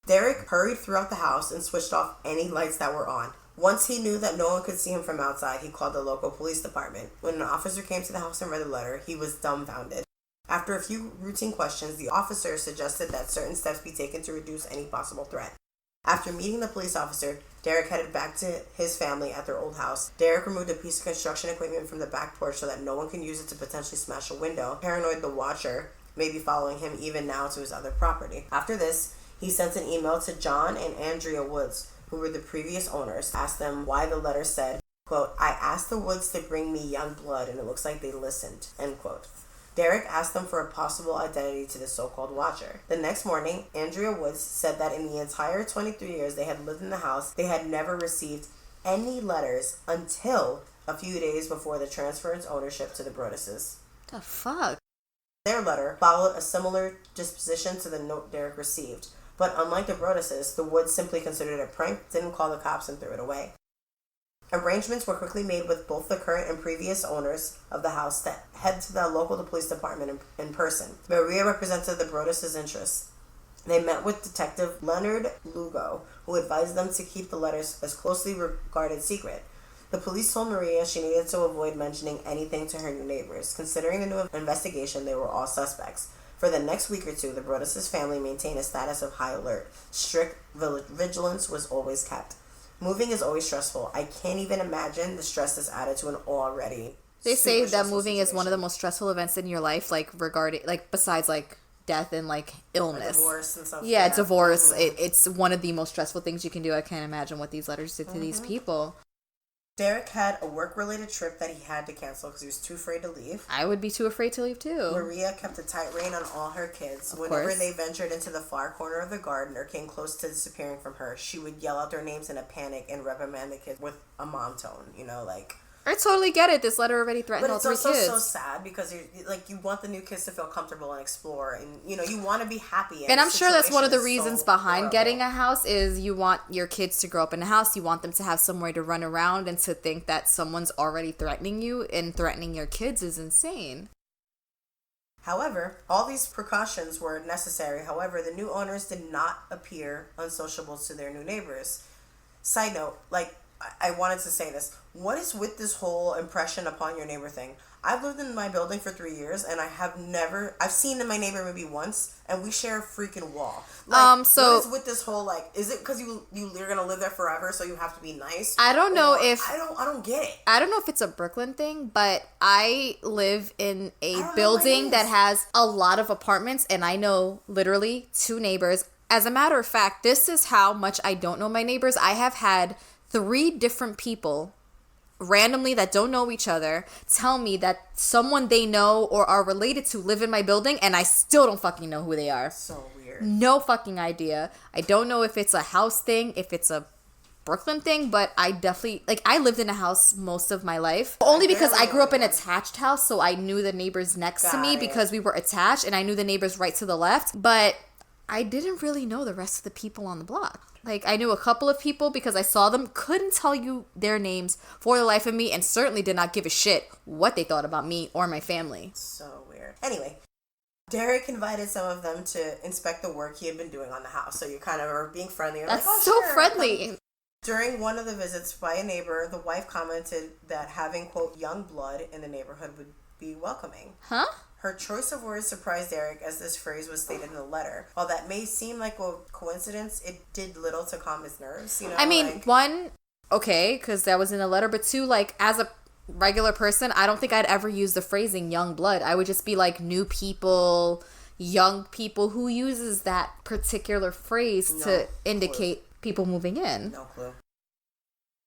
Derek hurried throughout the house and switched off any lights that were on. Once he knew that no one could see him from outside, he called the local police department. When an officer came to the house and read the letter, he was dumbfounded. After a few routine questions, the officer suggested that certain steps be taken to reduce any possible threat. After meeting the police officer, Derek headed back to his family at their old house. Derek removed a piece of construction equipment from the back porch so that no one can use it to potentially smash a window. Paranoid the Watcher may be following him even now to his other property. After this, he sent an email to John and Andrea Woods, who were the previous owners, asked them why the letter said, quote, "I asked the Woods to bring me young blood and it looks like they listened," end quote. Derek asked them for a possible identity to the so-called Watcher. The next morning, Andrea Woods said that in the entire 23 years they had lived in the house, they had never received any letters until a few days before the transfer of ownership to the Broadduses. The fuck? Their letter followed a similar disposition to the note Derek received, but unlike the Broadduses, the Woods simply considered it a prank, didn't call the cops, and threw it away. Arrangements were quickly made with both the current and previous owners of the house to head to the local police department in person. Maria represented the Broadduses' interests. They met with Detective Leonard Lugo, who advised them to keep the letters as closely regarded secret. The police told Maria she needed to avoid mentioning anything to her new neighbors. Considering the new investigation, they were all suspects. For the next week or two, the Broadduses family maintained a status of high alert. Strict vigilance was always kept. Moving is always stressful. I can't even imagine the stress that's added to an already. They say that moving is one of the most stressful events in your life, like regarding, like besides like death and like illness, divorce and stuff. Yeah, divorce. Mm-hmm. It's one of the most stressful things you can do. I can't imagine what these letters did to these people. Derek had a work-related trip that he had to cancel because he was too afraid to leave. I would be too afraid to leave too. Maria kept a tight rein on all her kids. Whenever they ventured into the far corner of the garden or came close to disappearing from her, she would yell out their names in a panic and reprimand the kids with a mom tone, like... I totally get it. This letter already threatened all three kids. But it's also so sad because you want the new kids to feel comfortable and explore, and you want to be happy. And I'm sure that's one of the reasons behind getting a house is you want your kids to grow up in a house. You want them to have somewhere to run around, and to think that someone's already threatening you and threatening your kids is insane. However, all these precautions were necessary. However, the new owners did not appear unsociable to their new neighbors. Side note, I wanted to say this. What is with this whole impression upon your neighbor thing? I've lived in my building for 3 years, and I've seen my neighbor maybe once, and we share a freaking wall. So what is with this whole, is it because you're gonna live there forever, so you have to be nice? I don't know if... I don't get it. I don't know if it's a Brooklyn thing, but I live in a building that has a lot of apartments, and I know literally 2 neighbors. As a matter of fact, this is how much I don't know my neighbors. I have had 3 different people randomly that don't know each other tell me that someone they know or are related to live in my building, and I still don't fucking know who they are. So weird. No fucking idea. I don't know if it's a house thing, if it's a Brooklyn thing, but I definitely, I lived in a house most of my life. Only because I grew up in an attached house, so I knew the neighbors next to me because we were attached, and I knew the neighbors right to the left, but I didn't really know the rest of the people on the block. I knew a couple of people because I saw them, couldn't tell you their names for the life of me, and certainly did not give a shit what they thought about me or my family. So weird. Anyway, Derek invited some of them to inspect the work he had been doing on the house. So you kind of are being friendly. You're That's so sure. friendly. During one of the visits by a neighbor, the wife commented that having, quote, young blood in the neighborhood would be welcoming. Huh? Her choice of words surprised Derek as this phrase was stated in the letter. While that may seem like a coincidence, it did little to calm his nerves, I mean, one, okay, because that was in the letter, but 2, as a regular person, I don't think I'd ever use the phrasing young blood. I would just be new people, young people. Who uses that particular phrase to indicate people moving in? No clue.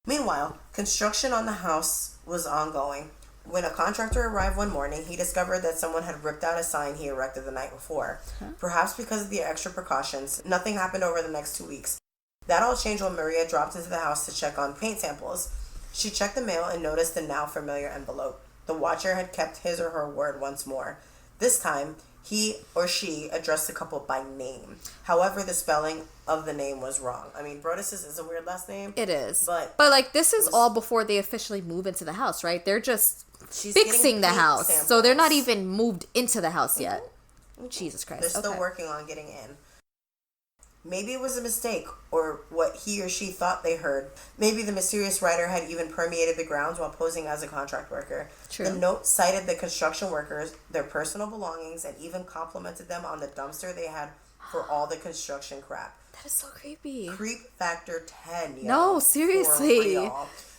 Meanwhile, construction on the house was ongoing. When a contractor arrived one morning, he discovered that someone had ripped out a sign he erected the night before. Huh? Perhaps because of the extra precautions, nothing happened over the next 2 weeks. That all changed when Maria dropped into the house to check on paint samples. She checked the mail and noticed the now familiar envelope. The Watcher had kept his or her word once more. This time, He or she addressed the couple by name. However, the spelling of the name was wrong. I mean, Brodus's is a weird last name. It is. But like, this is all before they officially move into the house, right? They're just fixing the house. Samples. So they're not even moved into the house yet. Mm-hmm. Jesus Christ. They're still working on getting in. Maybe it was a mistake, or what he or she thought they heard. Maybe the mysterious writer had even permeated the grounds while posing as a contract worker. True. The note cited the construction workers, their personal belongings, and even complimented them on the dumpster they had for all the construction crap. That is so creepy. Creep factor 10, yo. No, seriously.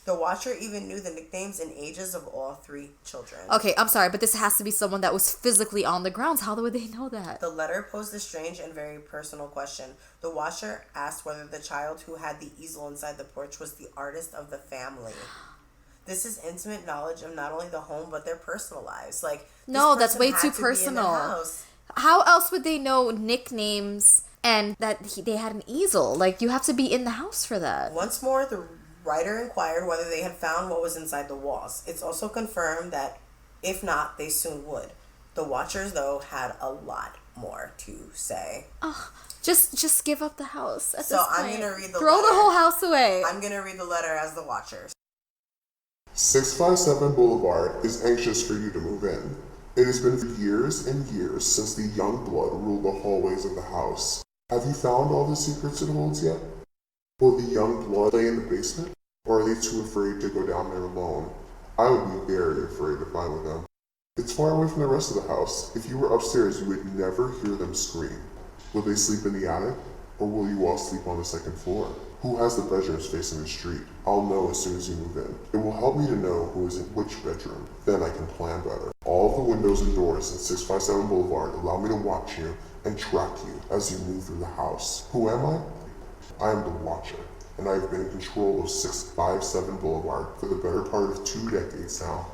The watcher even knew the nicknames and ages of all 3 children. Okay, I'm sorry, but this has to be someone that was physically on the grounds. How would they know that? The letter posed a strange and very personal question. The watcher asked whether the child who had the easel inside the porch was the artist of the family. This is intimate knowledge of not only the home, but their personal lives. Like, no, that's way too personal. How else would they know nicknames and that they had an easel? Like, you have to be in the house for that. Once more, the writer inquired whether they had found what was inside the walls. It's also confirmed that, if not, they soon would. The watchers, though, had a lot more to say. Oh, just give up the house at so this point. I'm going to read the Throw letter. the whole house away. I'm going to read the letter as the watchers. 657 Boulevard is anxious for you to move in. It has been years and years since the young blood ruled the hallways of the house. Have you found all the secrets it holds yet? Will the young blood lay in the basement, or are they too afraid to go down there alone? I would be very afraid if I were them. It's far away from the rest of the house. If you were upstairs, you would never hear them scream. Will they sleep in the attic, or will you all sleep on the second floor? Who has the bedrooms facing the street? I'll know as soon as you move in. It will help me to know who is in which bedroom. Then I can plan better. All of the windows and doors in 657 Boulevard allow me to watch you and track you as you move through the house. Who am I? I am the Watcher, and I have been in control of 657 Boulevard for the better part of 2 decades now.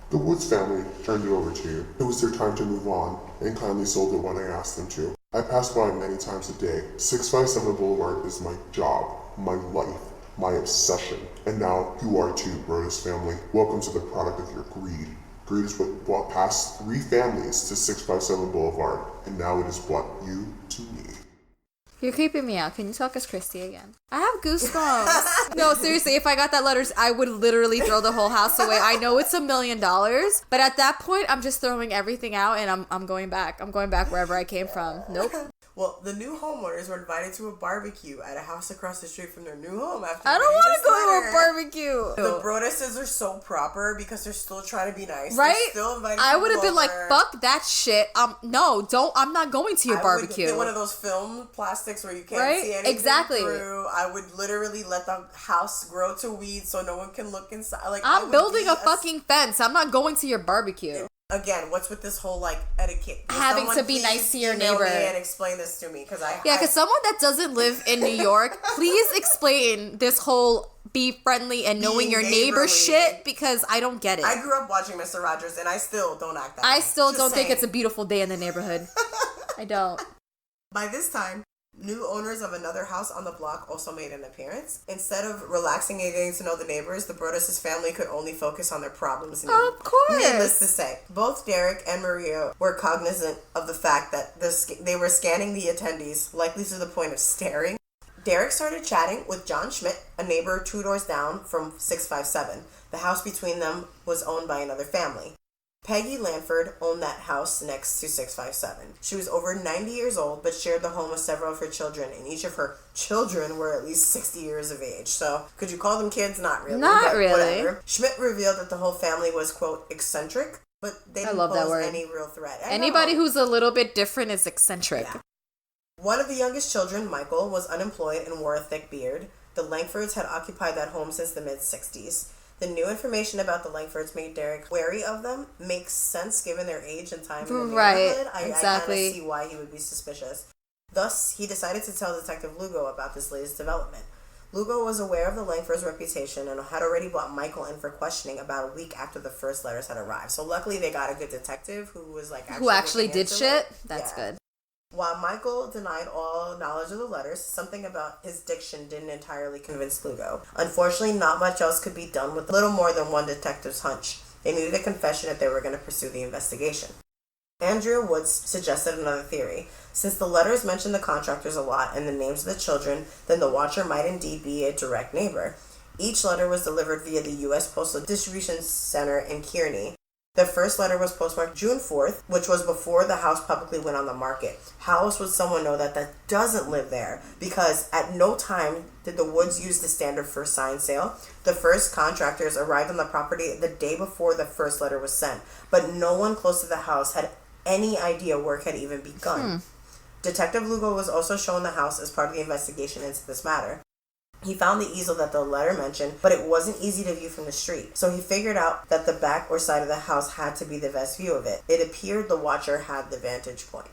The Woods family turned it over to you. It was their time to move on, and kindly sold it when I asked them to. I pass by many times a day. 657 Boulevard is my job, my life, my obsession. And now you are too, Brodus family. Welcome to the product of your greed. Greed is what brought past 3 families to 657 Boulevard, and now it is brought you to me. You're creeping me out. Can you talk as Kristi again? I have goosebumps. No, seriously, if I got that letter, I would literally throw the whole house away. I know it's $1 million, but at that point, I'm just throwing everything out and I'm going back. I'm going back wherever I came from. Nope. Well, the new homeowners were invited to a barbecue at a house across the street from their new home after I don't want to go to a barbecue. The Broduses are so proper because they're still trying to be nice. Right? They're still inviting I would have been over. like, fuck that shit. No, don't. I'm not going to your barbecue. I would get one of those film plastics where you can't see anything through. I would literally let the house grow to weeds so no one can look inside. Like, I'm building a fucking fence. I'm not going to your barbecue. Again, what's with this whole like etiquette? Having to be nice to your neighbor and explain this to me because because someone that doesn't live in New York, please explain this whole be friendly and knowing your neighbor shit because I don't get it. I grew up watching Mr. Rogers and I still don't act that way. I still don't think it's a beautiful day in the neighborhood. I don't. By this time, new owners of another house on the block also made an appearance. Instead of relaxing and getting to know the neighbors, the Brodus' family could only focus on their problems. Of course. Needless to say, both Derek and Maria were cognizant of the fact that they were scanning the attendees, likely to the point of staring. Derek started chatting with John Schmidt, a neighbor 2 doors down from 657. The house between them was owned by another family. Peggy Lanford owned that house next to 657. She was over 90 years old, but shared the home with several of her children, and each of her children were at least 60 years of age. So, could you call them kids? Not really. Not really. Whatever. Schmidt revealed that the whole family was, quote, eccentric, but they didn't pose any real threat. Anybody who's a little bit different is eccentric. Yeah. One of the youngest children, Michael, was unemployed and wore a thick beard. The Langfords had occupied that home since the mid-60s. The new information about the Langfords made Derek wary of them. Makes sense given their age and time in the neighborhood. I kind of see why he would be suspicious. Thus, he decided to tell Detective Lugo about this latest development. Lugo was aware of the Langfords' reputation and had already brought Michael in for questioning about a week after the first letters had arrived. So luckily they got a good detective who was like actually did shit. That's good. While Michael denied all knowledge of the letters, something about his diction didn't entirely convince Lugo. Unfortunately, not much else could be done with little more than one detective's hunch. They needed a confession if they were going to pursue the investigation. Andrea Woods suggested another theory. Since the letters mention the contractors a lot and the names of the children, then the watcher might indeed be a direct neighbor. Each letter was delivered via the U.S. Postal Distribution Center in Kearney. The first letter was postmarked June 4th, which was before the house publicly went on the market. How else would someone know that doesn't live there? Because at no time did the Woods use the standard first sign sale. The first contractors arrived on the property the day before the first letter was sent, but no one close to the house had any idea work had even begun. Detective Lugo was also shown the house as part of the investigation into this matter. He found the easel that the letter mentioned, but it wasn't easy to view from the street. So he figured out that the back or side of the house had to be the best view of it. It appeared the watcher had the vantage point.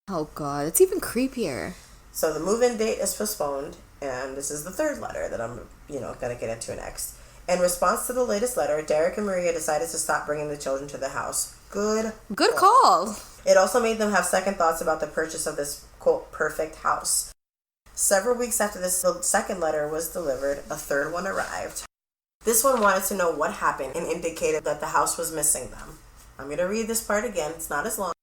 Oh god, it's even creepier. So the move-in date is postponed, and this is the third letter that I'm, going to get into next. In response to the latest letter, Derek and Maria decided to stop bringing the children to the house. Good call. It also made them have second thoughts about the purchase of this, quote, perfect house. Several weeks after the second letter was delivered, a third one arrived. This one wanted to know what happened and indicated that the house was missing them. I'm going to read this part again. It's not as long.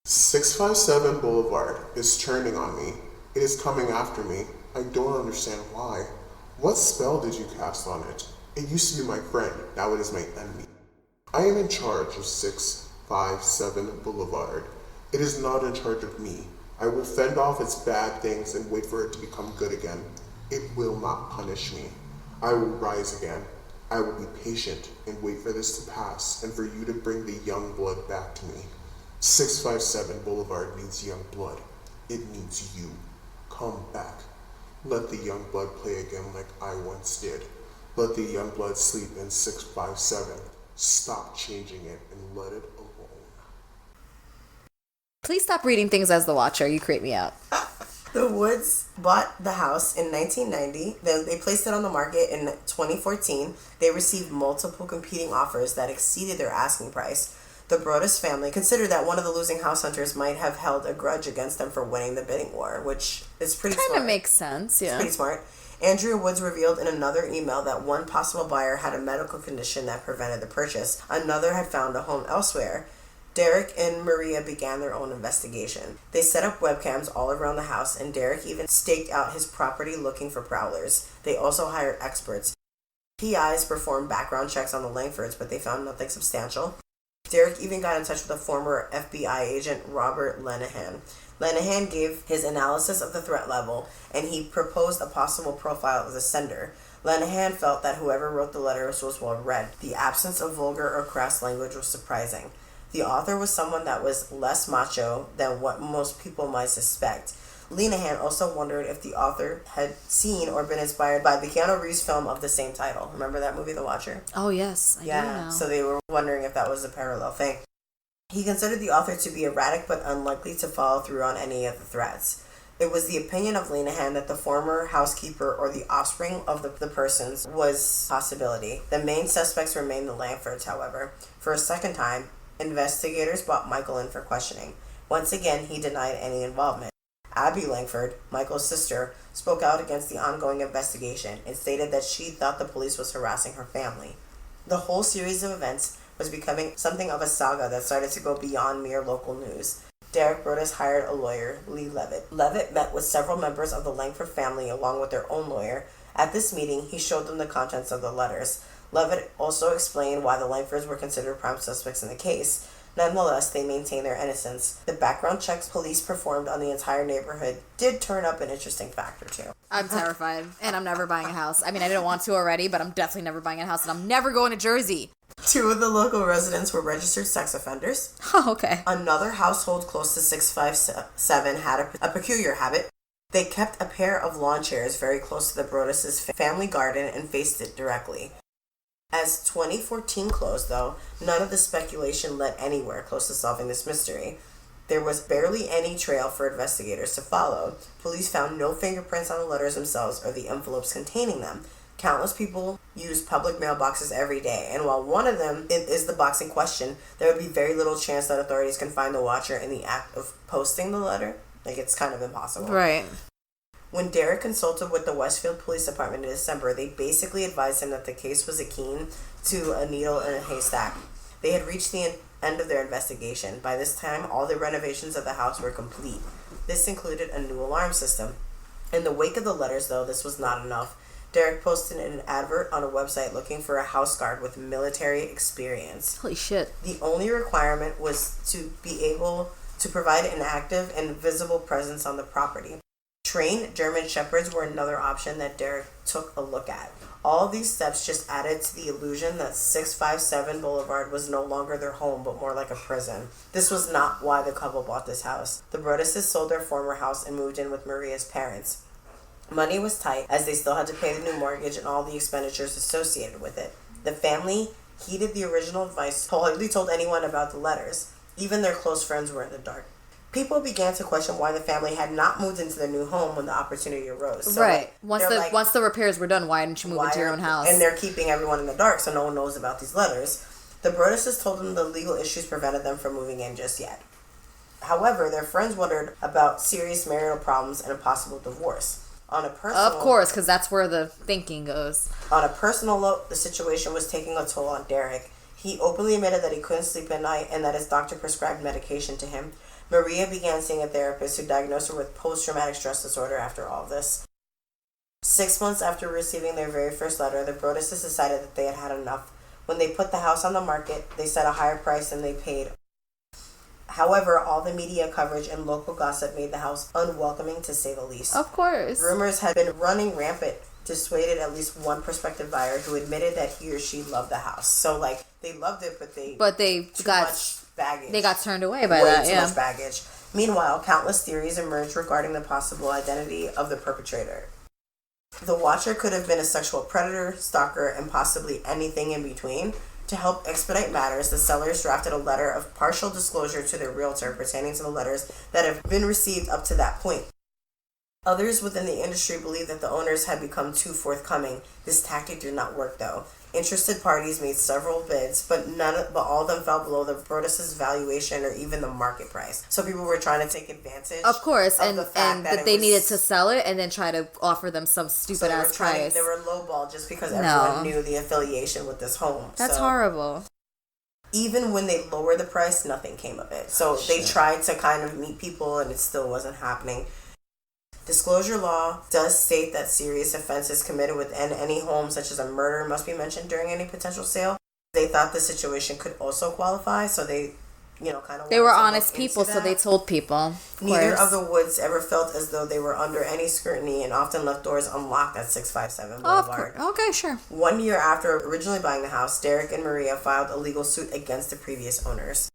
657 Boulevard is turning on me. It is coming after me. I don't understand why. What spell did you cast on it? It used to be my friend. Now it is my enemy. I am in charge of 657 Boulevard. It is not in charge of me. I will fend off its bad things and wait for it to become good again. It will not punish me. I will rise again. I will be patient and wait for this to pass and for you to bring the young blood back to me. 657 Boulevard needs young blood. It needs you. Come back. Let the young blood play again like I once did. Let the young blood sleep in 657. Stop changing it and let it alone. Please stop reading things as the watcher. You creep me out. The Woods bought the house in 1990. Then they placed it on the market in 2014. They received multiple competing offers that exceeded their asking price. The Broaddus family considered that one of the losing house hunters might have held a grudge against them for winning the bidding war, which is pretty smart. Kind of makes sense, yeah. It's pretty smart. Andrea Woods revealed in another email that one possible buyer had a medical condition that prevented the purchase. Another had found a home elsewhere. Derek and Maria began their own investigation. They set up webcams all around the house, and Derek even staked out his property looking for prowlers. They also hired experts. PIs performed background checks on the Langfords, but they found nothing substantial. Derek even got in touch with a former FBI agent, Robert Lenahan. Lenahan gave his analysis of the threat level, and he proposed a possible profile of the sender. Lenahan felt that whoever wrote the letters was well read. The absence of vulgar or crass language was surprising. The author was someone that was less macho than what most people might suspect. Lenahan also wondered if the author had seen or been inspired by the Keanu Reeves film of the same title. Remember that movie, The Watcher? Oh, yes. I do know. So they were wondering if that was a parallel thing. He considered the author to be erratic but unlikely to follow through on any of the threats. It was the opinion of Lenahan that the former housekeeper or the offspring of the persons was a possibility. The main suspects remained the Langfords, however. For a second time, investigators brought Michael in for questioning. Once again, he denied any involvement. Abby Langford, Michael's sister, spoke out against the ongoing investigation and stated that she thought the police was harassing her family. The whole series of events was becoming something of a saga that started to go beyond mere local news. Derek Broaddus hired a lawyer, Lee Levitt. Levitt met with several members of the Langford family along with their own lawyer. At this meeting, he showed them the contents of the letters. Levitt also explained why the Langfords were considered prime suspects in the case. Nonetheless, they maintained their innocence. The background checks police performed on the entire neighborhood did turn up an interesting factor, too. I'm terrified, and I'm never buying a house. I mean, I didn't want to already, but I'm definitely never buying a house, and I'm never going to Jersey. 2 of the local residents were registered sex offenders. Oh, okay. Another household close to 657 had a peculiar habit. They kept a pair of lawn chairs very close to the Broaddus' family garden and faced it directly. As 2014 closed, though, none of the speculation led anywhere close to solving this mystery. There was barely any trail for investigators to follow. Police found no fingerprints on the letters themselves or the envelopes containing them. Countless people use public mailboxes every day, and while one of them is the box in question, there would be very little chance that authorities can find the watcher in the act of posting the letter. Like, it's kind of impossible. Right. When Derek consulted with the Westfield Police Department in December, they basically advised him that the case was akin to a needle in a haystack. They had reached the end of their investigation. By this time, all the renovations of the house were complete. This included a new alarm system. In the wake of the letters, though, this was not enough. Derek posted an advert on a website looking for a house guard with military experience. Holy shit. The only requirement was to be able to provide an active and visible presence on the property. Trained German Shepherds were another option that Derek took a look at. All of these steps just added to the illusion that 657 Boulevard was no longer their home, but more like a prison. This was not why the couple bought this house. The Broaddus's sold their former house and moved in with Maria's parents. Money was tight, as they still had to pay the new mortgage and all the expenditures associated with it. The family heeded the original advice, hardly told anyone about the letters. Even their close friends were in the dark. People began to question why the family had not moved into their new home when the opportunity arose. So right. Once the repairs were done, why didn't you move into your own house? And they're keeping everyone in the dark, so no one knows about these letters. The Broadduses told them the legal issues prevented them from moving in just yet. However, their friends wondered about serious marital problems and a possible divorce. Of course, because that's where the thinking goes. On a personal note, the situation was taking a toll on Derek. He openly admitted that he couldn't sleep at night and that his doctor prescribed medication to him. Maria began seeing a therapist who diagnosed her with post-traumatic stress disorder after all of this. 6 months after receiving their very first letter, the Broadduses decided that they had had enough. When they put the house on the market, they set a higher price than they paid. However, all the media coverage and local gossip made the house unwelcoming, to say the least. Of course. Rumors had been running rampant, dissuaded at least one prospective buyer who admitted that he or she loved the house. So, they loved it, but they got much baggage. They got turned away by that, too much baggage. Meanwhile, countless theories emerged regarding the possible identity of the perpetrator. The watcher could have been a sexual predator, stalker, and possibly anything in between. To help expedite matters, the sellers drafted a letter of partial disclosure to their realtor pertaining to the letters that have been received up to that point. Others within the industry believe that the owners had become too forthcoming. This tactic did not work, though. Interested parties made several bids, but all of them fell below the Broaddus's valuation or even the market price. So people were trying to take advantage. Of course, of the fact that they needed to sell it and then try to offer them some stupid ass price. They were lowball just because everyone knew the affiliation with this home. That's horrible. Even when they lowered the price, nothing came of it. So they tried to kind of meet people, and it still wasn't happening. Disclosure law does state that serious offenses committed within any home, such as a murder, must be mentioned during any potential sale. They thought the situation could also qualify, so they, kind of... They were honest people, so they told people. Neither of the Woods ever felt as though they were under any scrutiny and often left doors unlocked at 657 Boulevard. Okay, sure. 1 year after originally buying the house, Derek and Maria filed a legal suit against the previous owners.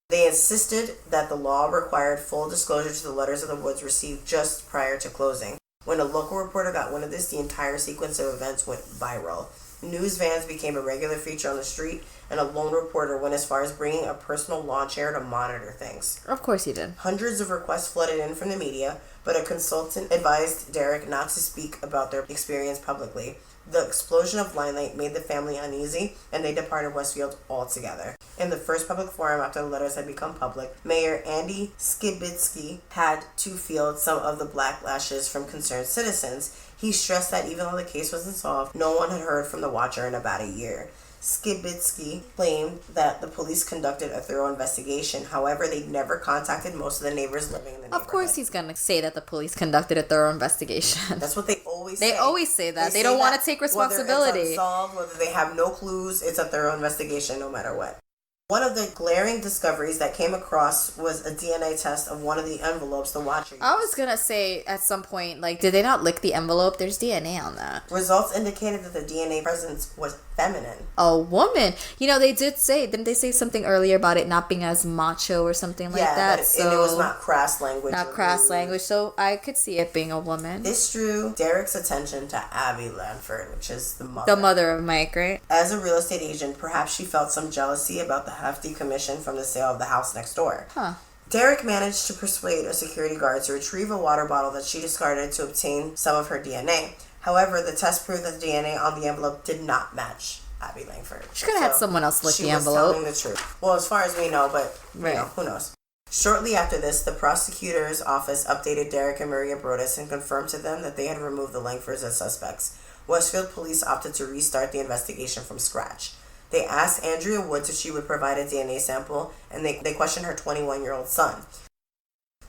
They insisted that the law required full disclosure to the letters of the Woods received just prior to closing. When a local reporter got wind of this, the entire sequence of events went viral. News vans became a regular feature on the street, and a lone reporter went as far as bringing a personal lawn chair to monitor things. Of course he did. Hundreds of requests flooded in from the media, but a consultant advised Derek not to speak about their experience publicly. The explosion of limelight made the family uneasy, and they departed Westfield altogether. In the first public forum after the letters had become public, Mayor Andy Skibitsky had to field some of the backlashes from concerned citizens. He stressed that even though the case wasn't solved, no one had heard from the watcher in about a year. Skibitsky claimed that the police conducted a thorough investigation. However, they never contacted most of the neighbors living in the neighborhood. Of course he's going to say that the police conducted a thorough investigation. That's what they always say. They always say that. They don't want to take responsibility. Whether it's unsolved, whether they have no clues, it's a thorough investigation no matter what. One of the glaring discoveries that came across was a DNA test of one of the envelopes the watcher used. I was going to say at some point, did they not lick the envelope? There's DNA on that. Results indicated that the DNA presence was feminine. A woman. They didn't they say something earlier about it not being as macho or something like that? And it was not crass language. Not crass language, so I could see it being a woman. This drew Derek's attention to Abby Lanford, which is the mother. The mother of Mike, right? As a real estate agent, perhaps she felt some jealousy about the hefty commission from the sale of the house next door. Derek managed to persuade a security guard to retrieve a water bottle that she discarded to obtain some of her DNA. However, the test proved that the DNA on the envelope did not match Abby Langford. She could have had someone else lick the envelope. She was telling the truth. Well, as far as we know, but who knows? Shortly after this, the prosecutor's office updated Derek and Maria Broaddus and confirmed to them that they had removed the Langfords as suspects. Westfield police opted to restart the investigation from scratch. They asked Andrea Woods if she would provide a DNA sample, and they questioned her 21-year-old son.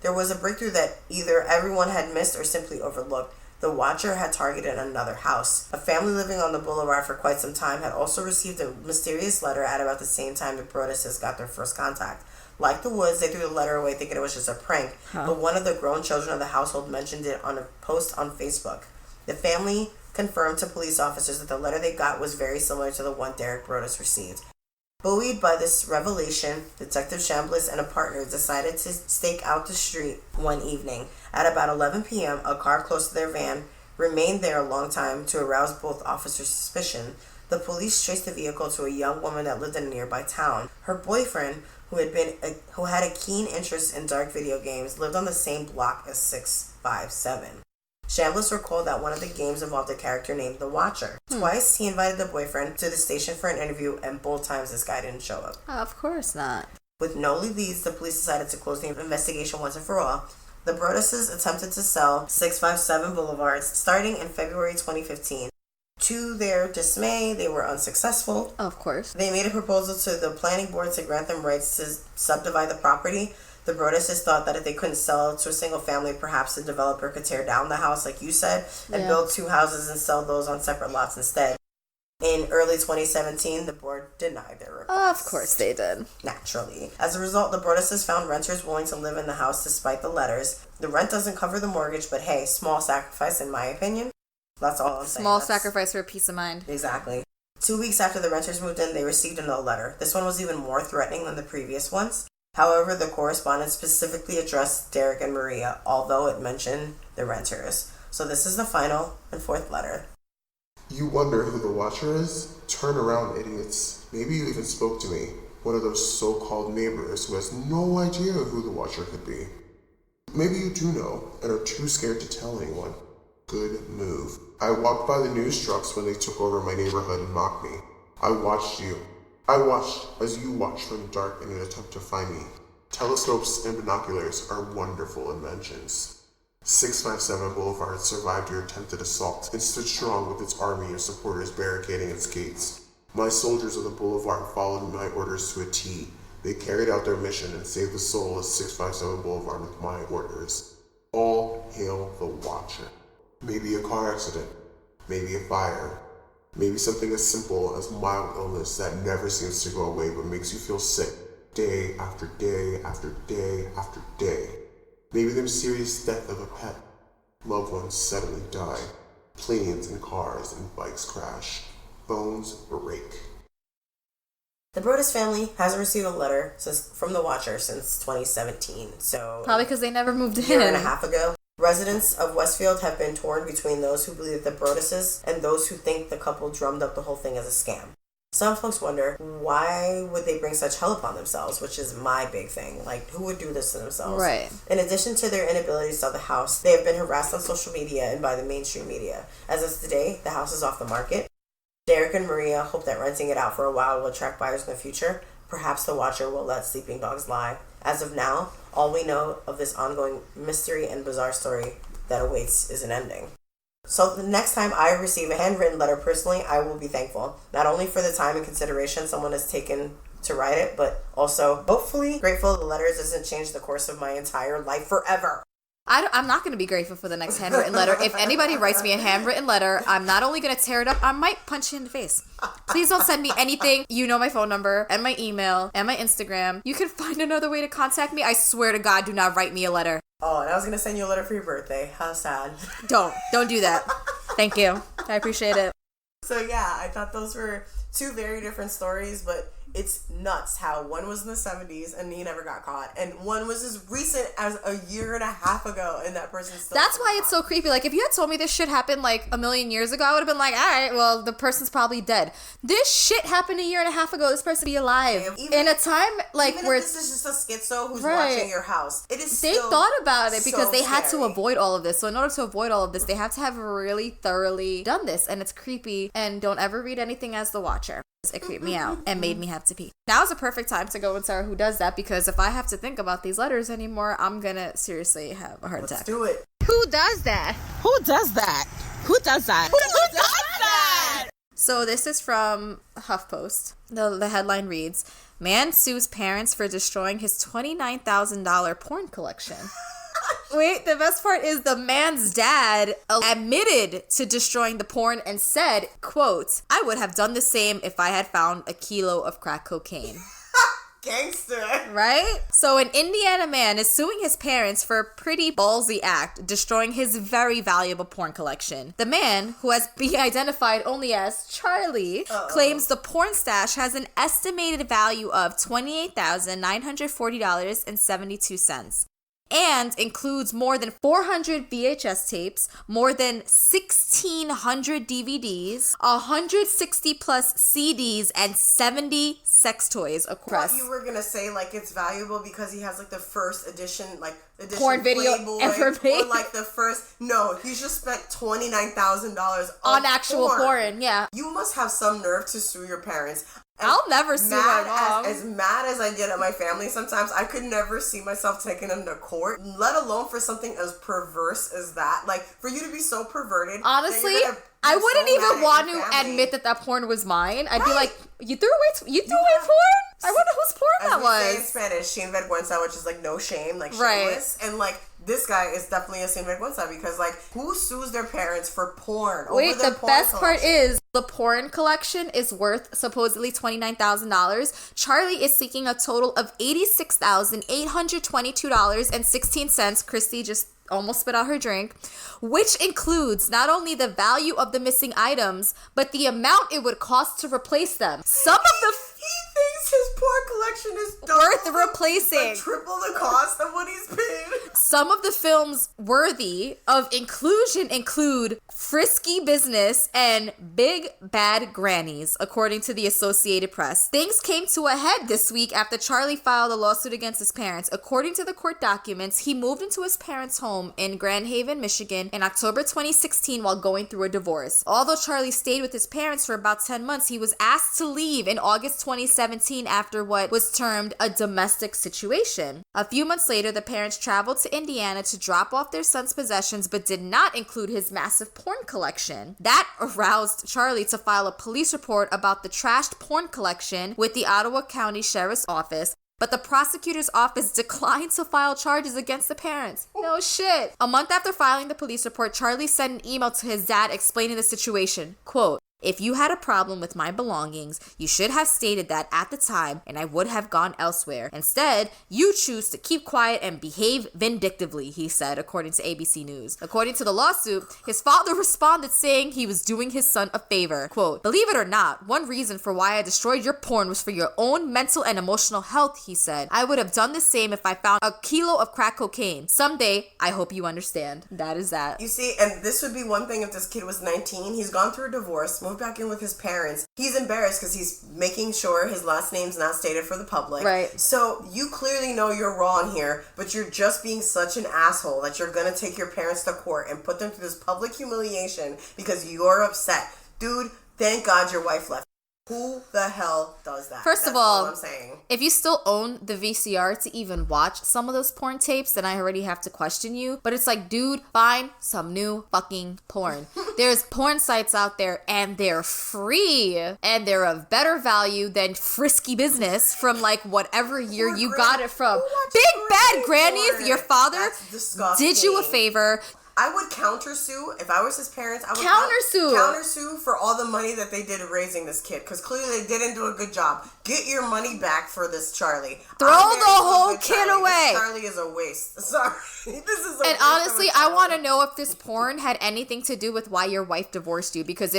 There was a breakthrough that either everyone had missed or simply overlooked. The Watcher had targeted another house. A family living on the boulevard for quite some time had also received a mysterious letter at about the same time the Broadduses got their first contact. Like the Woods, they threw the letter away thinking it was just a prank, but one of the grown children of the household mentioned it on a post on Facebook. The family confirmed to police officers that the letter they got was very similar to the one Derek Broaddus received. Buoyed by this revelation, Detective Chambliss and a partner decided to stake out the street one evening. At about 11 p.m., a car close to their van remained there a long time to arouse both officers' suspicion. The police traced the vehicle to a young woman that lived in a nearby town. Her boyfriend, who had a keen interest in dark video games, lived on the same block as 657. Chambliss recalled that one of the games involved a character named The Watcher. Twice, he invited the boyfriend to the station for an interview, and both times this guy didn't show up. Of course not. With no leads, the police decided to close the investigation once and for all. The Broadduses attempted to sell 657 Boulevard starting in February 2015. To their dismay, they were unsuccessful. Of course. They made a proposal to the planning board to grant them rights to subdivide the property. The Broadduses thought that if they couldn't sell it to a single family, perhaps the developer could tear down the house, like you said, and build two houses and sell those on separate lots instead. In early 2017, the board denied their request. Of course they did. Naturally. As a result, the Broadduses found renters willing to live in the house despite the letters. The rent doesn't cover the mortgage, but hey, small sacrifice in my opinion. That's all I'm saying. Small sacrifice for a peace of mind. Exactly. 2 weeks after the renters moved in, they received another letter. This one was even more threatening than the previous ones. However, the correspondence specifically addressed Derek and Maria, although it mentioned the renters. So this is the final and fourth letter. You wonder who the Watcher is? Turn around, idiots. Maybe you even spoke to me, one of those so-called neighbors who has no idea who the Watcher could be. Maybe you do know and are too scared to tell anyone. Good move. I walked by the news trucks when they took over my neighborhood and mocked me. I watched you. I watched as you watched from the dark in an attempt to find me. Telescopes and binoculars are wonderful inventions. 657 Boulevard survived your attempted assault and stood strong with its army of supporters barricading its gates. My soldiers of the Boulevard followed my orders to a T. They carried out their mission and saved the soul of 657 Boulevard with my orders. All hail the Watcher. Maybe a car accident. Maybe a fire. Maybe something as simple as mild illness that never seems to go away but makes you feel sick day after day after day after day. Maybe the mysterious death of a pet. Loved ones suddenly die. Planes and cars and bikes crash. Bones break. The Broaddus family hasn't received a letter from the Watcher since 2017, so... Probably because they never moved in. A year and a half ago. Residents of Westfield have been torn between those who believe the Broadduses and those who think the couple drummed up the whole thing as a scam. Some folks wonder, why would they bring such hell upon themselves, which is my big thing. Like, who would do this to themselves? Right. In addition to their inability to sell the house, they have been harassed on social media and by the mainstream media. As of today, the house is off the market. Derek and Maria hope that renting it out for a while will attract buyers in the future. Perhaps the Watcher will let sleeping dogs lie. As of now, all we know of this ongoing mystery and bizarre story that awaits is an ending. So the next time I receive a handwritten letter personally, I will be thankful. Not only for the time and consideration someone has taken to write it, but also hopefully grateful the letters doesn't change the course of my entire life forever. I'm not going to be grateful for the next handwritten letter. If anybody writes me a handwritten letter, I'm not only going to tear it up, I might punch you in the face. Please don't send me anything. You know my phone number and my email and my Instagram. You can find another way to contact me. I swear to God, do not write me a letter. Oh, and I was going to send you a letter for your birthday. How sad. Don't do that. Thank you. I appreciate it. So yeah, I thought those were two very different stories, but it's nuts how one was in the 70s and he never got caught, and one was as recent as a year and a half ago and that person still... That's why it's so creepy. Like, if you had told me this shit happened like a million years ago, I would have been like, all right, well, the person's probably dead. This shit happened a year and a half ago. This person be alive. In a time like even where... If this is just a schizo who's watching your house, it is They thought about it because they had to avoid all of this. So in order to avoid all of this, they have to have really thoroughly done this, and it's creepy. And don't ever read anything as the Watcher. It creeped me out and made me have to pee. Now's a perfect time to go and Sarah Who Does That, because if I have to think about these letters anymore, I'm gonna seriously have a heart attack. Let's do it. Who does that? Who does that? Who does that? Who does that? So this is from HuffPost. The headline reads, "Man sues parents for destroying his $29,000 porn collection." Wait, the best part is the man's dad admitted to destroying the porn and said, quote, "I would have done the same if I had found a kilo of crack cocaine." Gangster. Right? So an Indiana man is suing his parents for a pretty ballsy act, destroying his very valuable porn collection. The man, who has been identified only as Charlie, claims the porn stash has an estimated value of $28,940.72. and includes more than 400 VHS tapes, more than 1,600 DVDs, 160 plus CDs, and 70 sex toys across. I thought you were gonna say like it's valuable because he has like the first edition, porn video Playboy, ever made. or like the first. No, he just spent $29,000 on actual porn. Yeah, you must have some nerve to sue your parents. I'll never sue my mom. As mad as I get at my family sometimes, I could never see myself taking them to court, let alone for something as perverse as that. Like, for you to be so perverted. Honestly, I wouldn't even want to admit that porn was mine. I'd be like, you threw away porn? I wonder whose porn that was. As we say in Spanish, sin vergüenza, which is like no shame, like shameless. Right. And like, this guy is definitely a sin vergüenza because like, who sues their parents for porn? Wait, the best part is the porn collection is worth supposedly $29,000. Charlie is seeking a total of $86,822.16. Kristi just almost spit out her drink, which includes not only the value of the missing items, but the amount it would cost to replace them. He thinks his porn collection is worth replacing. Triple the cost of what he's paid. Some of the films worthy of inclusion include Frisky Business and Big Bad Grannies, according to the Associated Press. Things came to a head this week after Charlie filed a lawsuit against his parents. According to the court documents, he moved into his parents' home in Grand Haven, Michigan in October 2016 while going through a divorce. Although Charlie stayed with his parents for about 10 months, he was asked to leave in August 2017 after what was termed a domestic situation. A few months later, the parents traveled to Indiana to drop off their son's possessions, but did not include his massive porn collection. That aroused Charlie to file a police report about the trashed porn collection with the Ottawa County Sheriff's Office, but the prosecutor's office declined to file charges against the parents. No shit. A month after filing the police report, Charlie sent an email to his dad explaining the situation. Quote, "If you had a problem with my belongings, you should have stated that at the time and I would have gone elsewhere. Instead, you choose to keep quiet and behave vindictively," he said, according to ABC News. According to the lawsuit, his father responded saying he was doing his son a favor. Quote, "Believe it or not, one reason for why I destroyed your porn was for your own mental and emotional health," he said. "I would have done the same if I found a kilo of crack cocaine. Someday, I hope you understand." That is that. You see, and this would be one thing if this kid was 19. He's gone through a divorce, moved back in with his parents. He's embarrassed because he's making sure his last name's not stated for the public. Right. So you clearly know you're wrong here, but you're just being such an asshole that you're gonna take your parents to court and put them through this public humiliation because you're upset. Dude, thank God your wife left. Who the hell does that? First of all, I'm saying. If you still own the VCR to even watch some of those porn tapes, then I already have to question you. But it's like, dude, find some new fucking porn. There's porn sites out there and they're free and they're of better value than Frisky Business from like whatever year you got it from. Big Bad Grannies, porn. Your father did you a favor. I would countersue if I was his parents. I would countersue for all the money that they did raising this kid because clearly they didn't do a good job. Get your money back for this Charlie. Throw the whole kid away. This Charlie is a waste. Sorry, this is. And honestly, I want to know if this porn had anything to do with why your wife divorced you. Because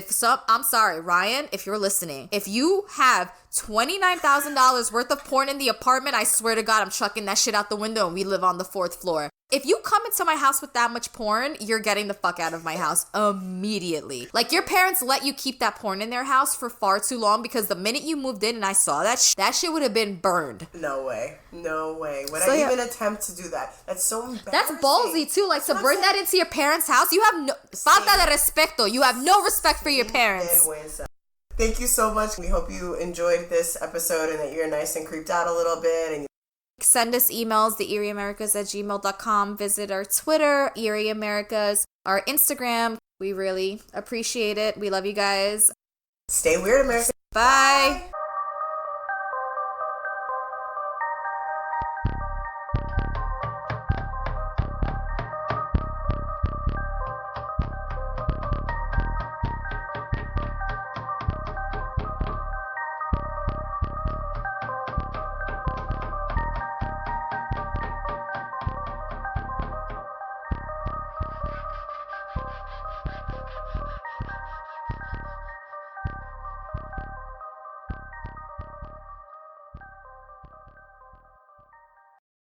I'm sorry, Ryan, if you're listening, if you have $29,000 worth of porn in the apartment, I swear to God, I'm chucking that shit out the window and we live on the 4th floor. If you come into my house with that much porn, you're getting the fuck out of my house immediately. Like, your parents let you keep that porn in their house for far too long because the minute you moved in and I saw that shit would have been burned. No way. No way. Would I even attempt to do that? That's so embarrassing. That's ballsy, too. Like, to burn that into your parents' house, you have no... Falta de respeto. You have no respect for your parents. Thank you so much. We hope you enjoyed this episode and that you're nice and creeped out a little bit and send us emails, theeerieamericas@gmail.com. Visit our Twitter, Eerie Americas, our Instagram. We really appreciate it. We love you guys. Stay weird, America. Bye.